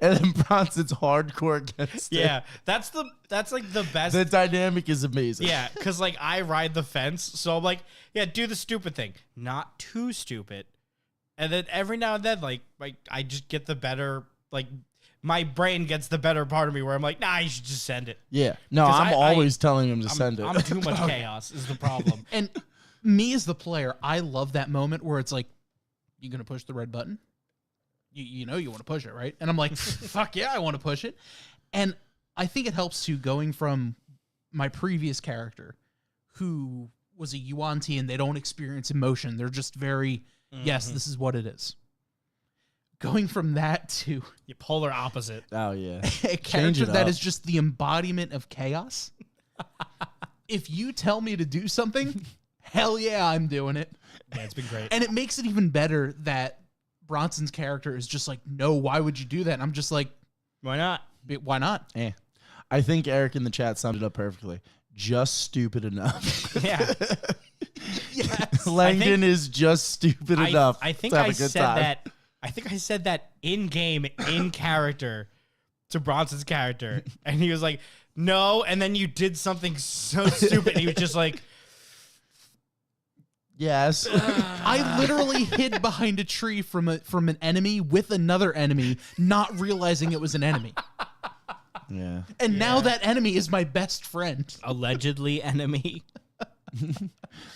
And then Bronson's hardcore against it. Yeah, that's like the best. The dynamic is amazing. Yeah, because like I ride the fence, so I'm like, yeah, do the stupid thing, not too stupid, and then every now and then, like I just get the better, like my brain gets the better part of me where I'm like, nah, you should just send it. Yeah. No, 'Cause I'm always telling him to I'm, send it. I'm too much chaos is the problem. And me as the player, I love that moment where it's like, you gonna push the red button? You know you want to push it, right? And I'm like, fuck yeah, I want to push it. And I think it helps too, going from my previous character, who was a Yuan-Ti and they don't experience emotion. They're just very, yes, this is what it is. Going from that to You polar opposite. Oh, yeah. a character it that up. is just the embodiment of chaos. If you tell me to do something, hell yeah, I'm doing it. Yeah, it's been great. And it makes it even better that Bronson's character is just like, no, why would you do that? And I'm just like, Why not? why not? I think Eric in the chat summed it up perfectly. Just stupid enough. Yeah. Yes. Langdon is just stupid enough. I think to have I a good said time. that. I think I said that in game, in character, to Bronson's character, and he was like, "No," and then you did something so stupid. And he was just like, Yes. I literally hid behind a tree from an enemy with another enemy, not realizing it was an enemy. Yeah. And now that enemy is my best friend. allegedly enemy.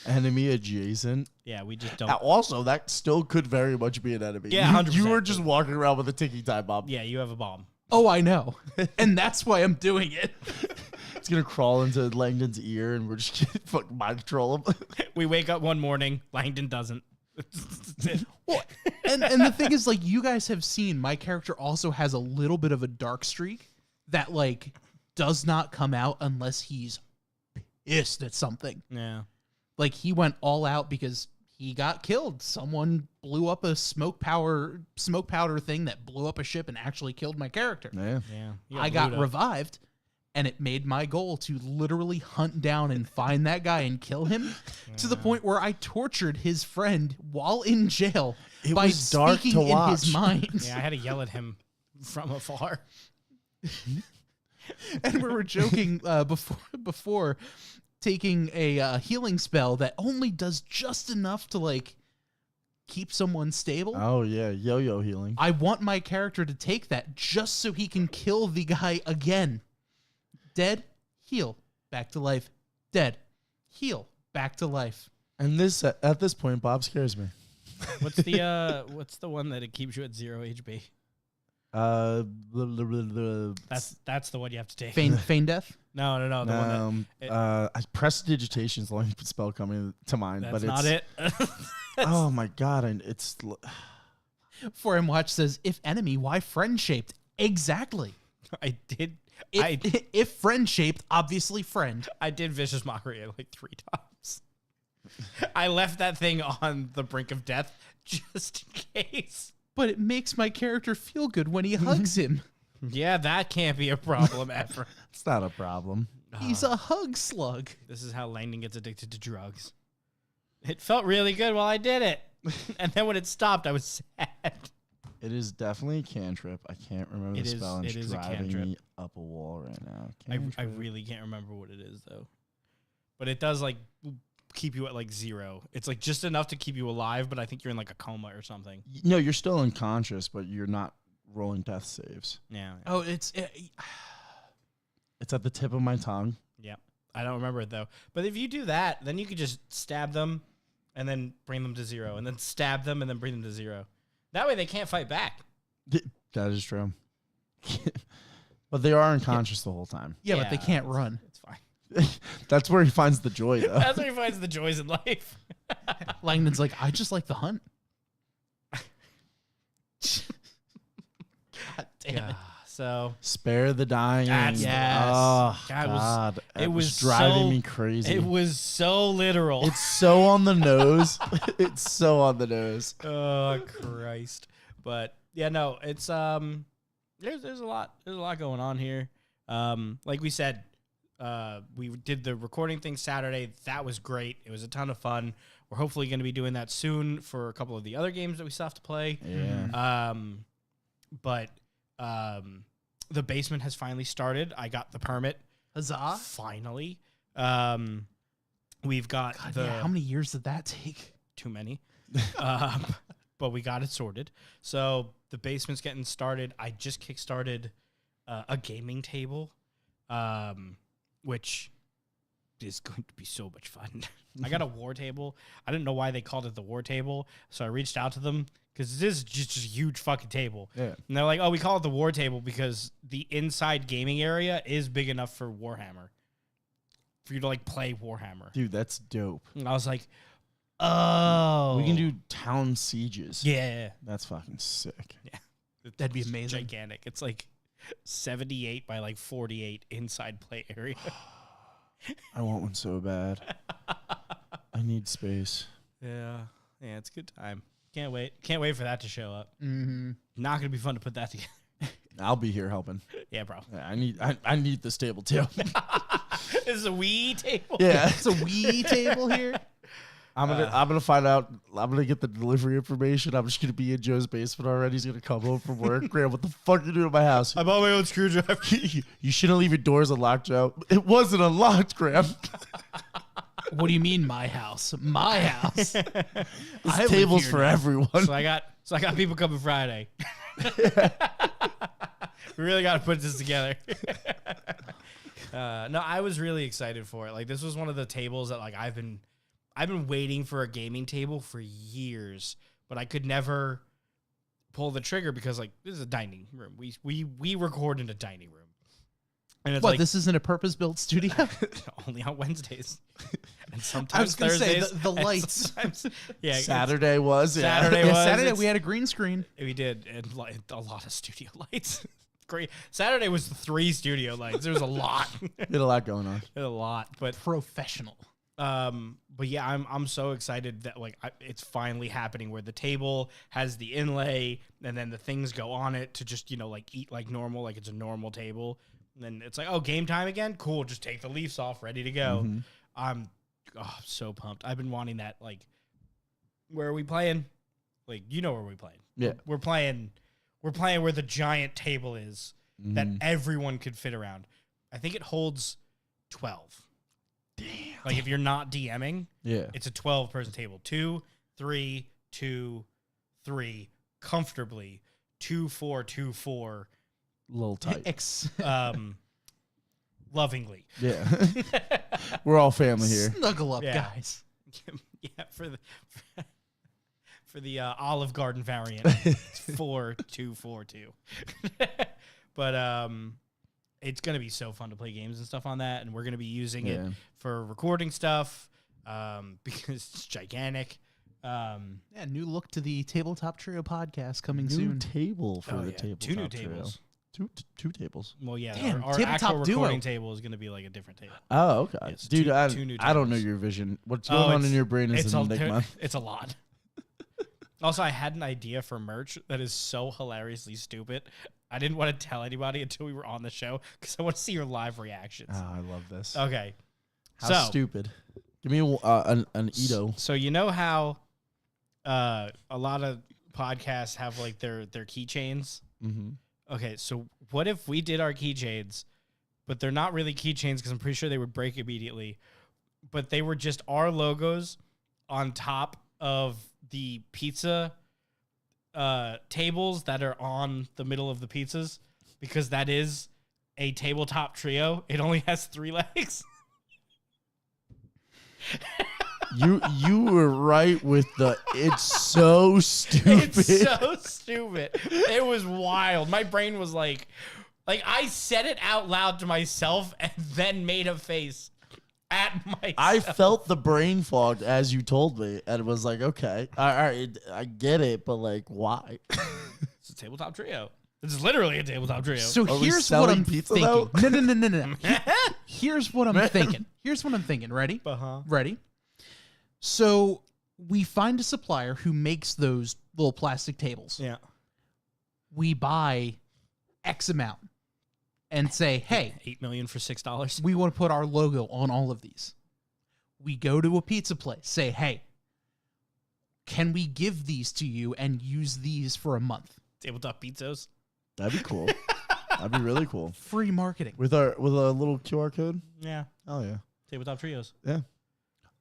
Enemy adjacent. Yeah, we just don't. Also, that still could very much be an enemy. Yeah, 100%. You were just walking around with a ticking time bomb. Yeah, you have a bomb. Oh, I know. And that's why I'm doing it. It's gonna crawl into Langdon's ear, and we're just gonna fucking mind control him. We wake up one morning, Langdon doesn't. Well, and the thing is, like, you guys have seen, my character also has a little bit of a dark streak that, like, does not come out unless he's pissed at something. Yeah. Like, he went all out because he got killed. Someone blew up a smoke powder thing that blew up a ship and actually killed my character. Yeah. Yeah. I got revived, and it made my goal to literally hunt down and find that guy and kill him to the point where I tortured his friend while in jail It by was dark speaking to in watch. his mind. Yeah, I had to yell at him from afar. And we were joking before taking a healing spell that only does just enough to, like, keep someone stable. Oh yeah, yo-yo healing. I want my character to take that just so he can kill the guy again. Dead, heal, back to life. Dead, heal, back to life. And this at this point, Bob scares me. What's the one that it keeps you at 0 HP? That's the one you have to take. Feign death? No. The one that, prestidigitation is the only spell coming to mind, that's but not it's, it. oh my god, and it's 4M Watch says, if enemy, why friend-shaped? Exactly. I did. If friend-shaped, obviously friend. I did vicious mockery like 3 times. I left that thing on the brink of death just in case. But it makes my character feel good when he hugs him. Yeah, that can't be a problem ever. it's not a problem. He's a hug slug. This is how Langdon gets addicted to drugs. It felt really good while I did it. And then when it stopped, I was sad. It is definitely a cantrip. I can't remember It the is- spell. And it it's is a driving cantrip. me up a wall right now. I Cantrip. really can't remember what it is, though. But it does, like, keep you at, like, 0. It's, like, just enough to keep you alive, but I think you're in, like, a coma or something. No, you're still unconscious, but you're not rolling death saves. Yeah. Oh, It's at the tip of my tongue. Yeah. I don't remember it, though. But if you do that, then you could just stab them and then bring them to 0, and then stab them and then bring them to 0. That way they can't fight back. That is true. But they are unconscious the whole time. yeah, but they can't run. It's fine. That's where he finds the joy, though. That's where he finds the joys in life. Langdon's like, I just like the hunt. God damn it. So Spare the dying. That's- Yes. Oh, God, it was driving me crazy. it was so literal. It's so on the nose. It's so on the nose. Oh Christ! But yeah, no, it's there's a lot going on here. Like we said, we did the recording thing Saturday. That was great. It was a ton of fun. we're hopefully going to be doing that soon for a couple of the other games that we still have to play. Yeah. But the basement has finally started. I got the permit. Huzzah. Finally. We've got How many years did that take? too many. But we got it sorted. So the basement's getting started. I just kickstarted a gaming table, which is going to be so much fun. I got a war table. I didn't know why they called it the war table, so I reached out to them because this is just a huge fucking table. Yeah. And they're like, oh, we call it the war table because the inside gaming area is big enough for Warhammer, for you to like play Warhammer. Dude, that's dope. And I was like, oh. We can do town sieges. Yeah. That's fucking sick. That'd be It's amazing. gigantic. It's like 78 by like 48 inside play area. I want one so bad. I need space. Yeah, it's a good time. Can't wait for that to show up. Mm-hmm. Not gonna be fun to put that together. I'll be here helping. Yeah, bro. Yeah, I need this table too. This is a Wii table. Yeah. It's a Wii table here. I'm gonna find out. I'm gonna get the delivery information. I'm just gonna be in Joe's basement already. He's gonna come home from work. Graham, what the fuck are you doing at my house? I bought my own screwdriver. You shouldn't leave your doors unlocked, Joe. It wasn't unlocked, Graham. What do you mean, my house? My house. This I live table's here for now. everyone. So I got people coming Friday. We really got to put this together. No, I was really excited for it. Like, this was one of the tables that like I've been waiting for a gaming table for years, but I could never pull the trigger because like this is a dining room. We record in a dining room. And it's What, like this isn't a purpose-built studio? only on Wednesdays. And I sometimes was going to say, Thursdays. the and lights. sometimes- yeah, Saturday was. Yeah. Saturday Yeah, was. Saturday, It's- we had a green screen. We did, and like a lot of studio lights. Great. Saturday was 3 studio lights. There was a lot. We had a lot going on. A lot, but Professional. yeah, I'm so excited that like it's finally happening where the table has the inlay and then the things go on it to just like eat like normal, like it's a normal table. And then it's like, oh, game time again. Cool, just take the leaves off, ready to go. Mhm. I'm so pumped. I've been wanting that. Like, where are we playing? Like, you know where we playing? Yeah. We're playing where the giant table is that Mhm. everyone could fit around. I think it holds 12. Damn. Like, if you're not DMing, Yeah. it's a 12-person table. 2, 3, 2, 3, comfortably. 2, 4, 2, 4. A little tight. Lovingly. Yeah. We're all family here. Snuggle up, Yeah. guys. Yeah, for the Olive Garden variant, it's 4, 2, 4, 2. But it's gonna be so fun to play games and stuff on that, and we're gonna be using Yeah. it for recording stuff because it's gigantic. Yeah, new look to the Tabletop Trio podcast coming New soon. table for Oh, the yeah. table. 2 new tables. Two tables. Well, yeah, Damn, our Tabletop actual Duo. recording table is gonna be like a different table. Oh, okay. It's Dude, two I new don't know tables. your vision. What's Oh, going on it's- in your brain is an enigma. It's a lot. Also, I had an idea for merch that is so hilariously stupid. I didn't want to tell anybody until we were on the show because I want to see your live reactions. Oh, I love this. Okay. How so stupid. Give me an Edo. So you know how a lot of podcasts have like their keychains? Mm-hmm. Okay, so what if we did our keychains, but they're not really keychains because I'm pretty sure they would break immediately, but they were just our logos on top of the pizza tables that are on the middle of the pizzas, because that is a tabletop trio. It only has 3 legs. You were right with the. It's so stupid. It's so stupid. It was wild. My brain was like I said it out loud to myself and then made a face at myself. I felt the brain fog as you told me, and it was like, okay, all right, I get it, but like, why? It's a tabletop trio. It's literally a tabletop trio. So Are we here's what selling I'm pizza, thinking. though? No. Here's what I'm thinking. Here's what I'm thinking. Ready? Uh-huh. Ready? So we find a supplier who makes those little plastic tables. Yeah. We buy X amount and say, hey, 8 million for $6. we want to put our logo on all of these. We go to a pizza place, say, hey, can we give these to you and use these for a month? Tabletop pizzas. That'd be cool. That'd be really cool. Free marketing. With a little QR code. Yeah. Oh yeah. Tabletop trios. Yeah.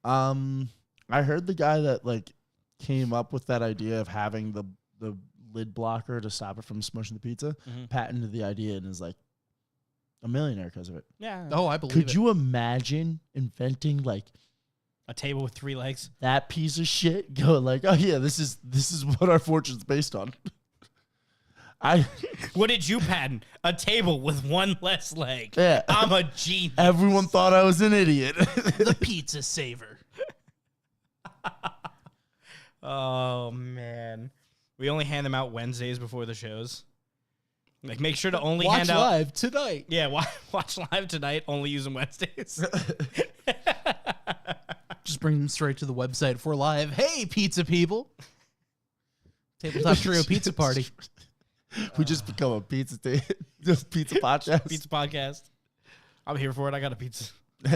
I heard the guy that like came up with that idea of having the lid blocker to stop it from smushing the pizza, patented the idea and is like a millionaire because of it. Yeah. Oh, I believe Could it. you imagine inventing like A table with 3 legs. that piece of shit? Go like, oh yeah, this is what our fortune's based on. What did you patent? A table with 1 less leg. Yeah. I'm a genius. Everyone thought I was an idiot. The pizza saver. Oh man, we only hand them out Wednesdays before the shows. Like, make sure to only Watch hand out live tonight. Yeah, watch live tonight. Only use them Wednesdays. Just bring them straight to the website for live. Hey, pizza people. Tabletop Trio Pizza Party. We just become a pizza podcast. Pizza podcast. I'm here for it. I got a pizza.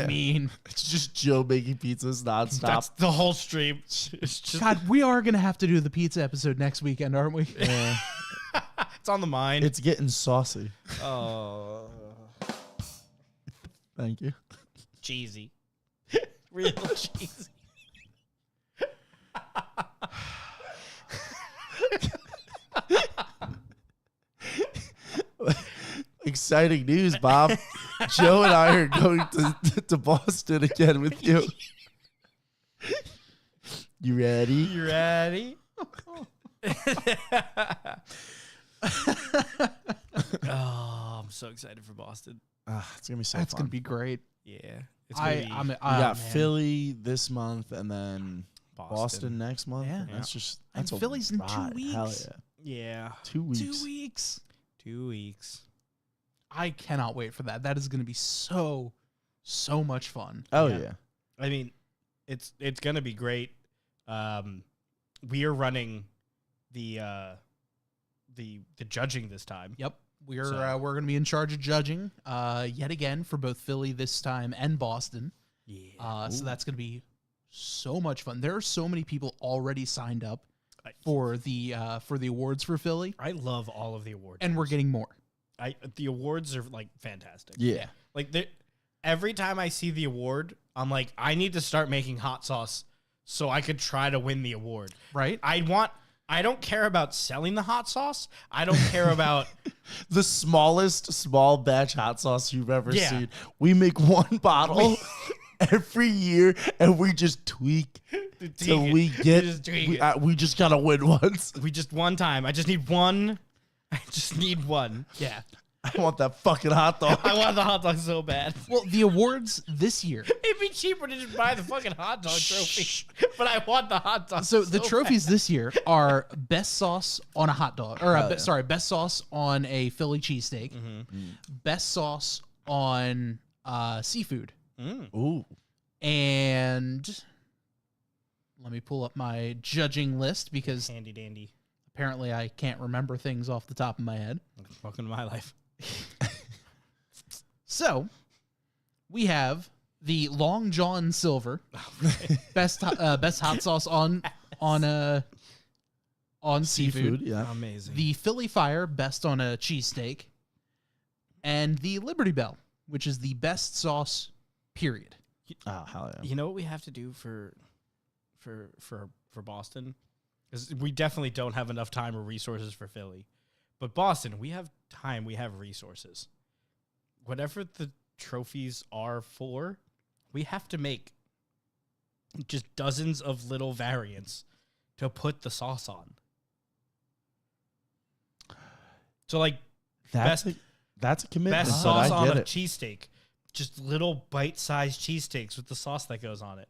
Mean. It's just Joe making pizzas nonstop. That's the whole stream. It's just God, we are going to have to do the pizza episode next weekend, aren't we? Yeah. it's on the mind. It's getting saucy. Oh, Thank you. cheesy. Real cheesy. Exciting news, Bob. Joe and I are going to Boston again with you. You ready? You ready? Oh, I'm so excited for Boston. It's gonna be so That's fun. going to be great. Yeah, it's gonna be We got Philly this month and then Boston. Boston next month. Yeah. That's a Philly's in 2 ride. weeks. Hell yeah. Yeah, 2 weeks. 2 weeks. 2 weeks. I cannot wait for that. That is going to be so much fun. Oh Yeah. yeah. I mean, it's gonna be great. We are running the judging this time. Yep. We're So- we're going to be in charge of judging yet again for both Philly this time and Boston. Yeah. So that's going to be so much fun. There are so many people already signed up I- for the awards for Philly, I love all of the awards. and we're getting more. The awards are like fantastic. Yeah. Like every time I see the award, I'm like, I need to start making hot sauce so I could try to win the award. Right? I don't care about selling the hot sauce. I don't care about The smallest small batch hot sauce you've ever Yeah. seen. We make one bottle every year and we just tweak till we get we just gotta win once. we just one time. I just need one. I just need one. Yeah. I want that fucking hot dog. I want the hot dog so bad. Well, the awards this year. It'd be cheaper to just buy the fucking hot dog trophy. But I want the hot dog. So the bad. trophies this year are best sauce on a hot dog, or best sauce on a Philly cheesesteak, best sauce on seafood, Ooh. and let me pull up my judging list because Handy dandy. apparently I can't remember things off the top of my head. Welcome to my life. So we have the Long John Silver best hot sauce on seafood. Yeah. Amazing. The Philly Fire, best on a cheesesteak. And the Liberty Bell, which is the best sauce, period. Oh, hell yeah. You know what we have to do for Boston? Because we definitely don't have enough time or resources for Philly. But Boston, we have time, we have resources. Whatever the trophies are for, we have to make just dozens of little variants to put the sauce on. So like That's a commitment. best but sauce I on get a it. cheesesteak. Just little bite-sized cheesesteaks with the sauce that goes on it.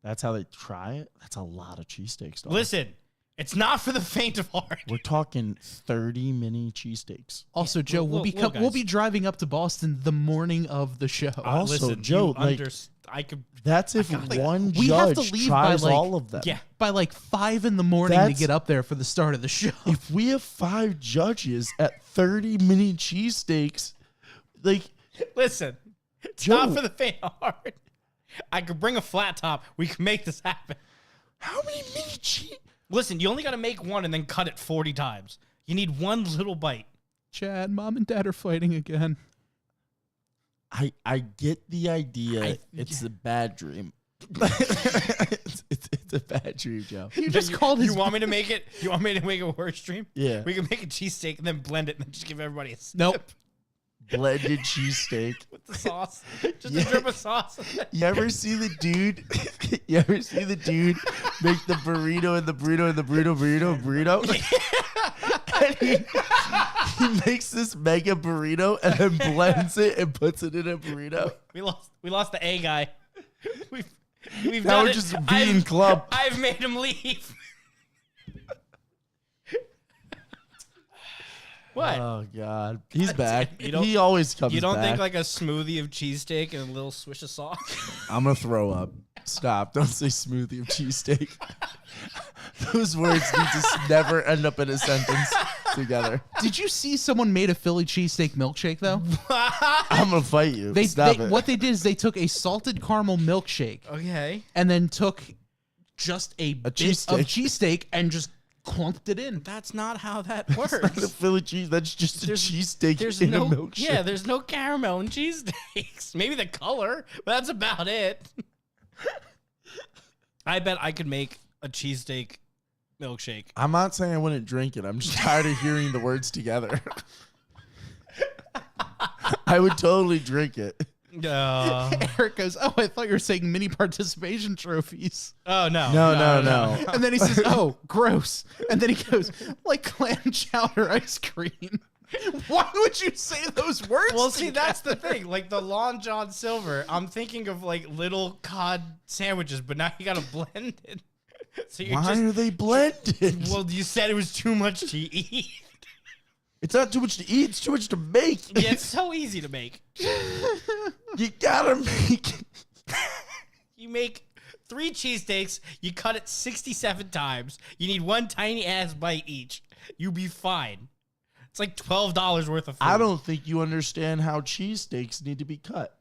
That's how they try it. That's a lot of cheesesteaks. dog. Listen, it's not for the faint of heart. We're talking 30 mini cheesesteaks. Also, Joe, we'll guys. be driving up to Boston the morning of the show. Also, listen, Joe, you like, I could. That's if gotta- one we have to judge leave by, tries like- all of them. Yeah, By like 5 in the morning to get up there for the start of the show. If we have 5 judges at 30 mini cheesesteaks, like, listen, it's Joe. not for the faint of heart. I could bring a flat top. We can make this happen. How many mini cheese? Listen, you only got to make one and then cut it 40 times. You need one little bite. Chad, mom and dad are fighting again. I get the idea. It's a bad dream. it's a bad dream, Joe. You just called his. You want me to make it? You want me to make a worse dream? Yeah. We can make a cheesesteak and then blend it and then just give everybody a sip. Nope. Blended cheesesteak. With the sauce. Just a drip of sauce. You ever see the dude? You ever see the dude make the burrito and the burrito and the burrito? And he makes this mega burrito and then blends it and puts it in a burrito. We lost the A guy. We've Now done we're it. just being club. I've made him leave. What? Oh God, he's back. You don't- He always comes back. You don't think like a smoothie of cheesesteak and a little swish of sauce? I'm gonna throw up. Stop! Don't say smoothie of cheesesteak. Those words need to never end up in a sentence together. Did you see someone made a Philly cheesesteak milkshake though? I'm gonna fight you. Stop it. What they did is they took a salted caramel milkshake Okay. and then took just a bit of cheesesteak. cheesesteak and just clunked it in. That's not how that That's not a works. Philly cheese. That's just a cheesesteak There's in no a milkshake. Yeah, there's no caramel in cheesesteaks. Maybe the color, but that's about it. I bet I could make a cheesesteak milkshake. I'm not saying I wouldn't drink it. I'm just tired of hearing the words together. I would totally drink it. Eric goes, "Oh, I thought you were saying mini participation trophies." Oh no. No. And then he says, "Oh, gross." And then he goes, "Like clam chowder ice cream." Why would you say those words? Well, see, together? that's the thing. Like the Long John Silver, I'm thinking of like little cod sandwiches, but now you gotta blend it. So you're Why are they blended? Well, you said it was too much to eat. It's not too much to eat. It's too much to make. Yeah, it's so easy to make. You gotta make. You make 3 cheesesteaks, you cut it 67 times. You need one tiny ass bite each. You be fine. It's like $12 worth of food. I don't think you understand how cheesesteaks need to be cut.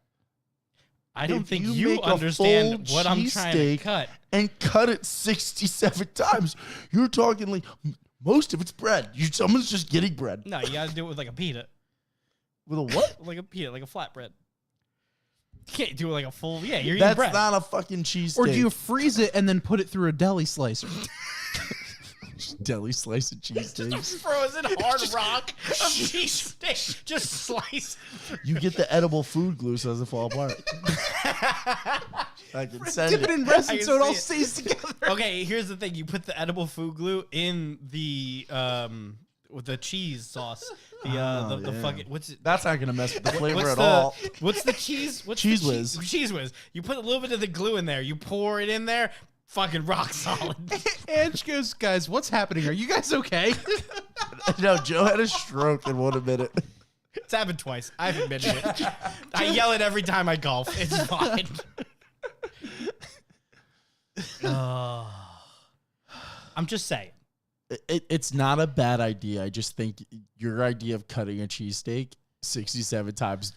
I don't if think you you make a understand full what I'm trying to cheesesteak cut. And cut it 67 times. You're talking like most of it's bread. Someone's just getting bread. No, you gotta do it with like a pita. With a what? Like a pita, like a flatbread. You can't do it like a full. Yeah, you're eating That's bread. not a fucking cheesesteak. Or do you freeze it and then put it through a deli slicer? deli slice of cheesesteaks? Just a frozen hard rock of cheesesteak. Just slice. You get the edible food glue so it doesn't fall apart. I can send Dip it it. in resin I can so it all see stays together. Okay, here's the thing: you put the edible food glue in the with the cheese sauce. The yeah. fucking what's it? That's not gonna mess with the flavor What's at the all. what's the cheese? What's Cheese the whiz. Cheese whiz. You put a little bit of the glue in there. You pour it in there. Fucking rock solid. And she goes, "Guys, what's happening? Are you guys okay?" No, Joe had a stroke in 1 minute. It's happened twice. I've admitted it. I yell it every time I golf. It's fine. I'm just saying. It's not a bad idea. I just think your idea of cutting a cheesesteak 67 times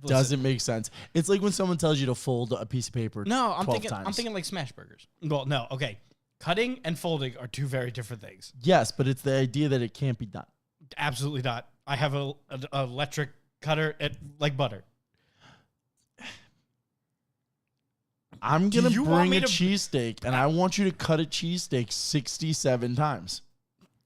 doesn't make sense. It's like when someone tells you to fold a piece of paper. No, I'm 12 thinking. times. I'm thinking like smash burgers. Well, no. Okay, cutting and folding are 2 very different things. Yes, but it's the idea that it can't be done. Absolutely not. I have a electric cutter at like butter. I'm gonna you want bring me a to- cheesesteak, and I want you to cut a cheesesteak 67 times,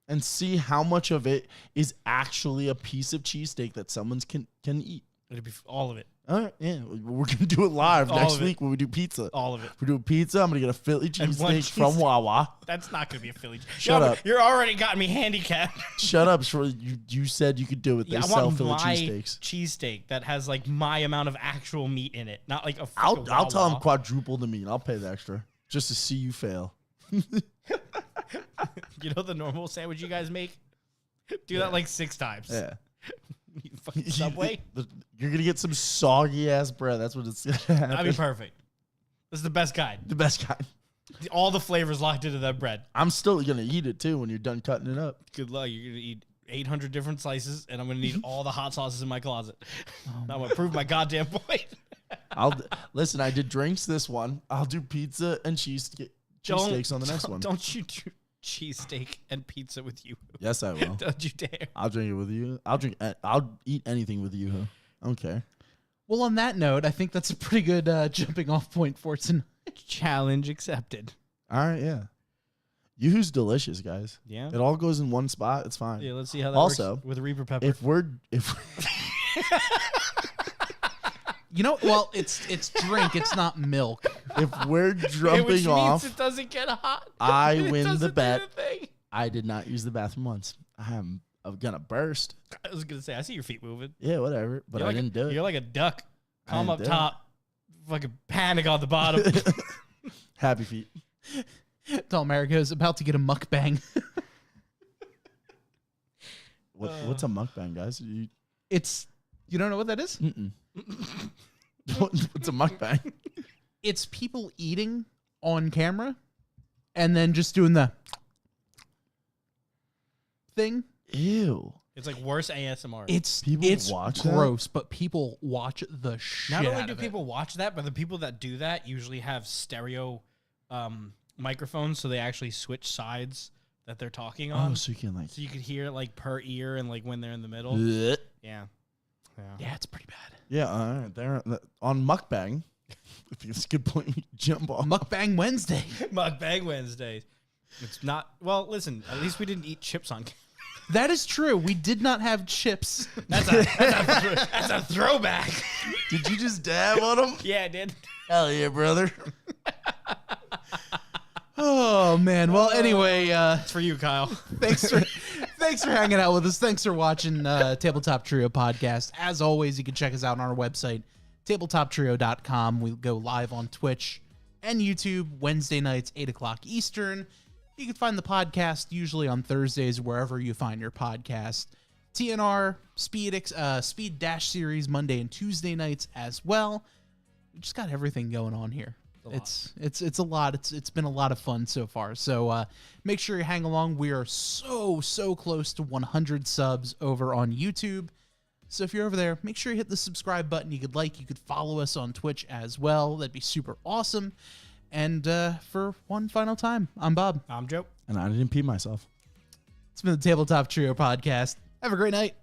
and see how much of it is actually a piece of cheesesteak that someone can eat. It'd be all of it. All right, yeah, we're gonna do it live All next of it. week when we do pizza. All of it. We're doing pizza. I'm gonna get a Philly And one cheesesteak from cheesesteak. Wawa. That's not gonna be a Philly. Shut up. You're already got me handicapped. Shut up, Short. You said you could do it. They Yeah, I sell want Philly my cheesesteaks. cheesesteak that has like my amount of actual meat in it, not like a. I'll freaking tell Wawa. them quadruple the meat. I'll pay the extra just to see you fail. You know the normal sandwich you guys make? Do that like 6 times. Yeah. You fucking Subway. You're gonna get some soggy ass bread. That's what it's gonna happen. That'd be perfect. This is the best kind. The best kind. All the flavors locked into that bread. I'm still gonna eat it too when you're done cutting it up. Good luck. You're gonna eat 800 different slices, and I'm gonna need all the hot sauces in my closet. I'm gonna prove my goddamn point. I'll listen. I did drinks this one. I'll do pizza and cheesesteaks on the next one. Don't you do cheesesteak and pizza with you? Yes, I will. Don't you dare. I'll drink it with you. I'll eat anything with you. Huh? I don't care. Well, on that note, I think that's a pretty good jumping off point for tonight. Challenge accepted. All right, yeah. Yoo-hoo's delicious, guys. Yeah. It all goes in one spot. It's fine. Yeah, let's see how that Also, works with Reaper pepper. If You know, well, it's drink, it's not milk. we're which jumping off, means it doesn't get hot. I It win the doesn't do bet. the thing. I did not use the bathroom once. I'm gonna burst. I was gonna say, I see your feet moving. Yeah, whatever. But You're I like didn't do it. You're like a duck. I Calm didn't up do it. top, fucking panic on the bottom. Happy feet. Tall America's about to get a mukbang. What's a mukbang, guys? You don't know what that is? Mm-mm. What's a mukbang? It's people eating on camera and then just doing the thing. Ew. It's like worse ASMR. It's People watch that? gross, but people watch the shit Not only out do of people watch that, but the people that do that usually have stereo microphones, so they actually switch sides that they're talking on. Oh, so you can like. So you could hear it like per ear and like when they're in the middle. Blech. Yeah. Yeah, it's pretty bad. Yeah, they're on mukbang. I think it's a good point. You jump off. Mukbang Wednesday. Mukbang Wednesdays. It's not. Well, listen. At least we didn't eat chips on camera. That is true. We did not have chips. That's a throwback. Did you just dab on them? Yeah, I did. Hell yeah, brother. Oh man. Well, anyway, It's for you, Kyle. thanks for hanging out with us. Thanks for watching Tabletop Trio podcast. As always, you can check us out on our website, tabletoptrio.com. We go live on Twitch and YouTube Wednesday nights, 8 o'clock Eastern. You can find the podcast usually on Thursdays, wherever you find your podcast. TNR, Speed Dash series Monday and Tuesday nights as well. We just got everything going on here. It's a lot. It's been a lot of fun so far. So make sure you hang along. We are so close to 100 subs over on YouTube. So if you're over there, make sure you hit the subscribe button. You could follow us on Twitch as well. That'd be super awesome. And for one final time, I'm Bob. I'm Joe. And I didn't pee myself. It's been the Tabletop Trio podcast. Have a great night.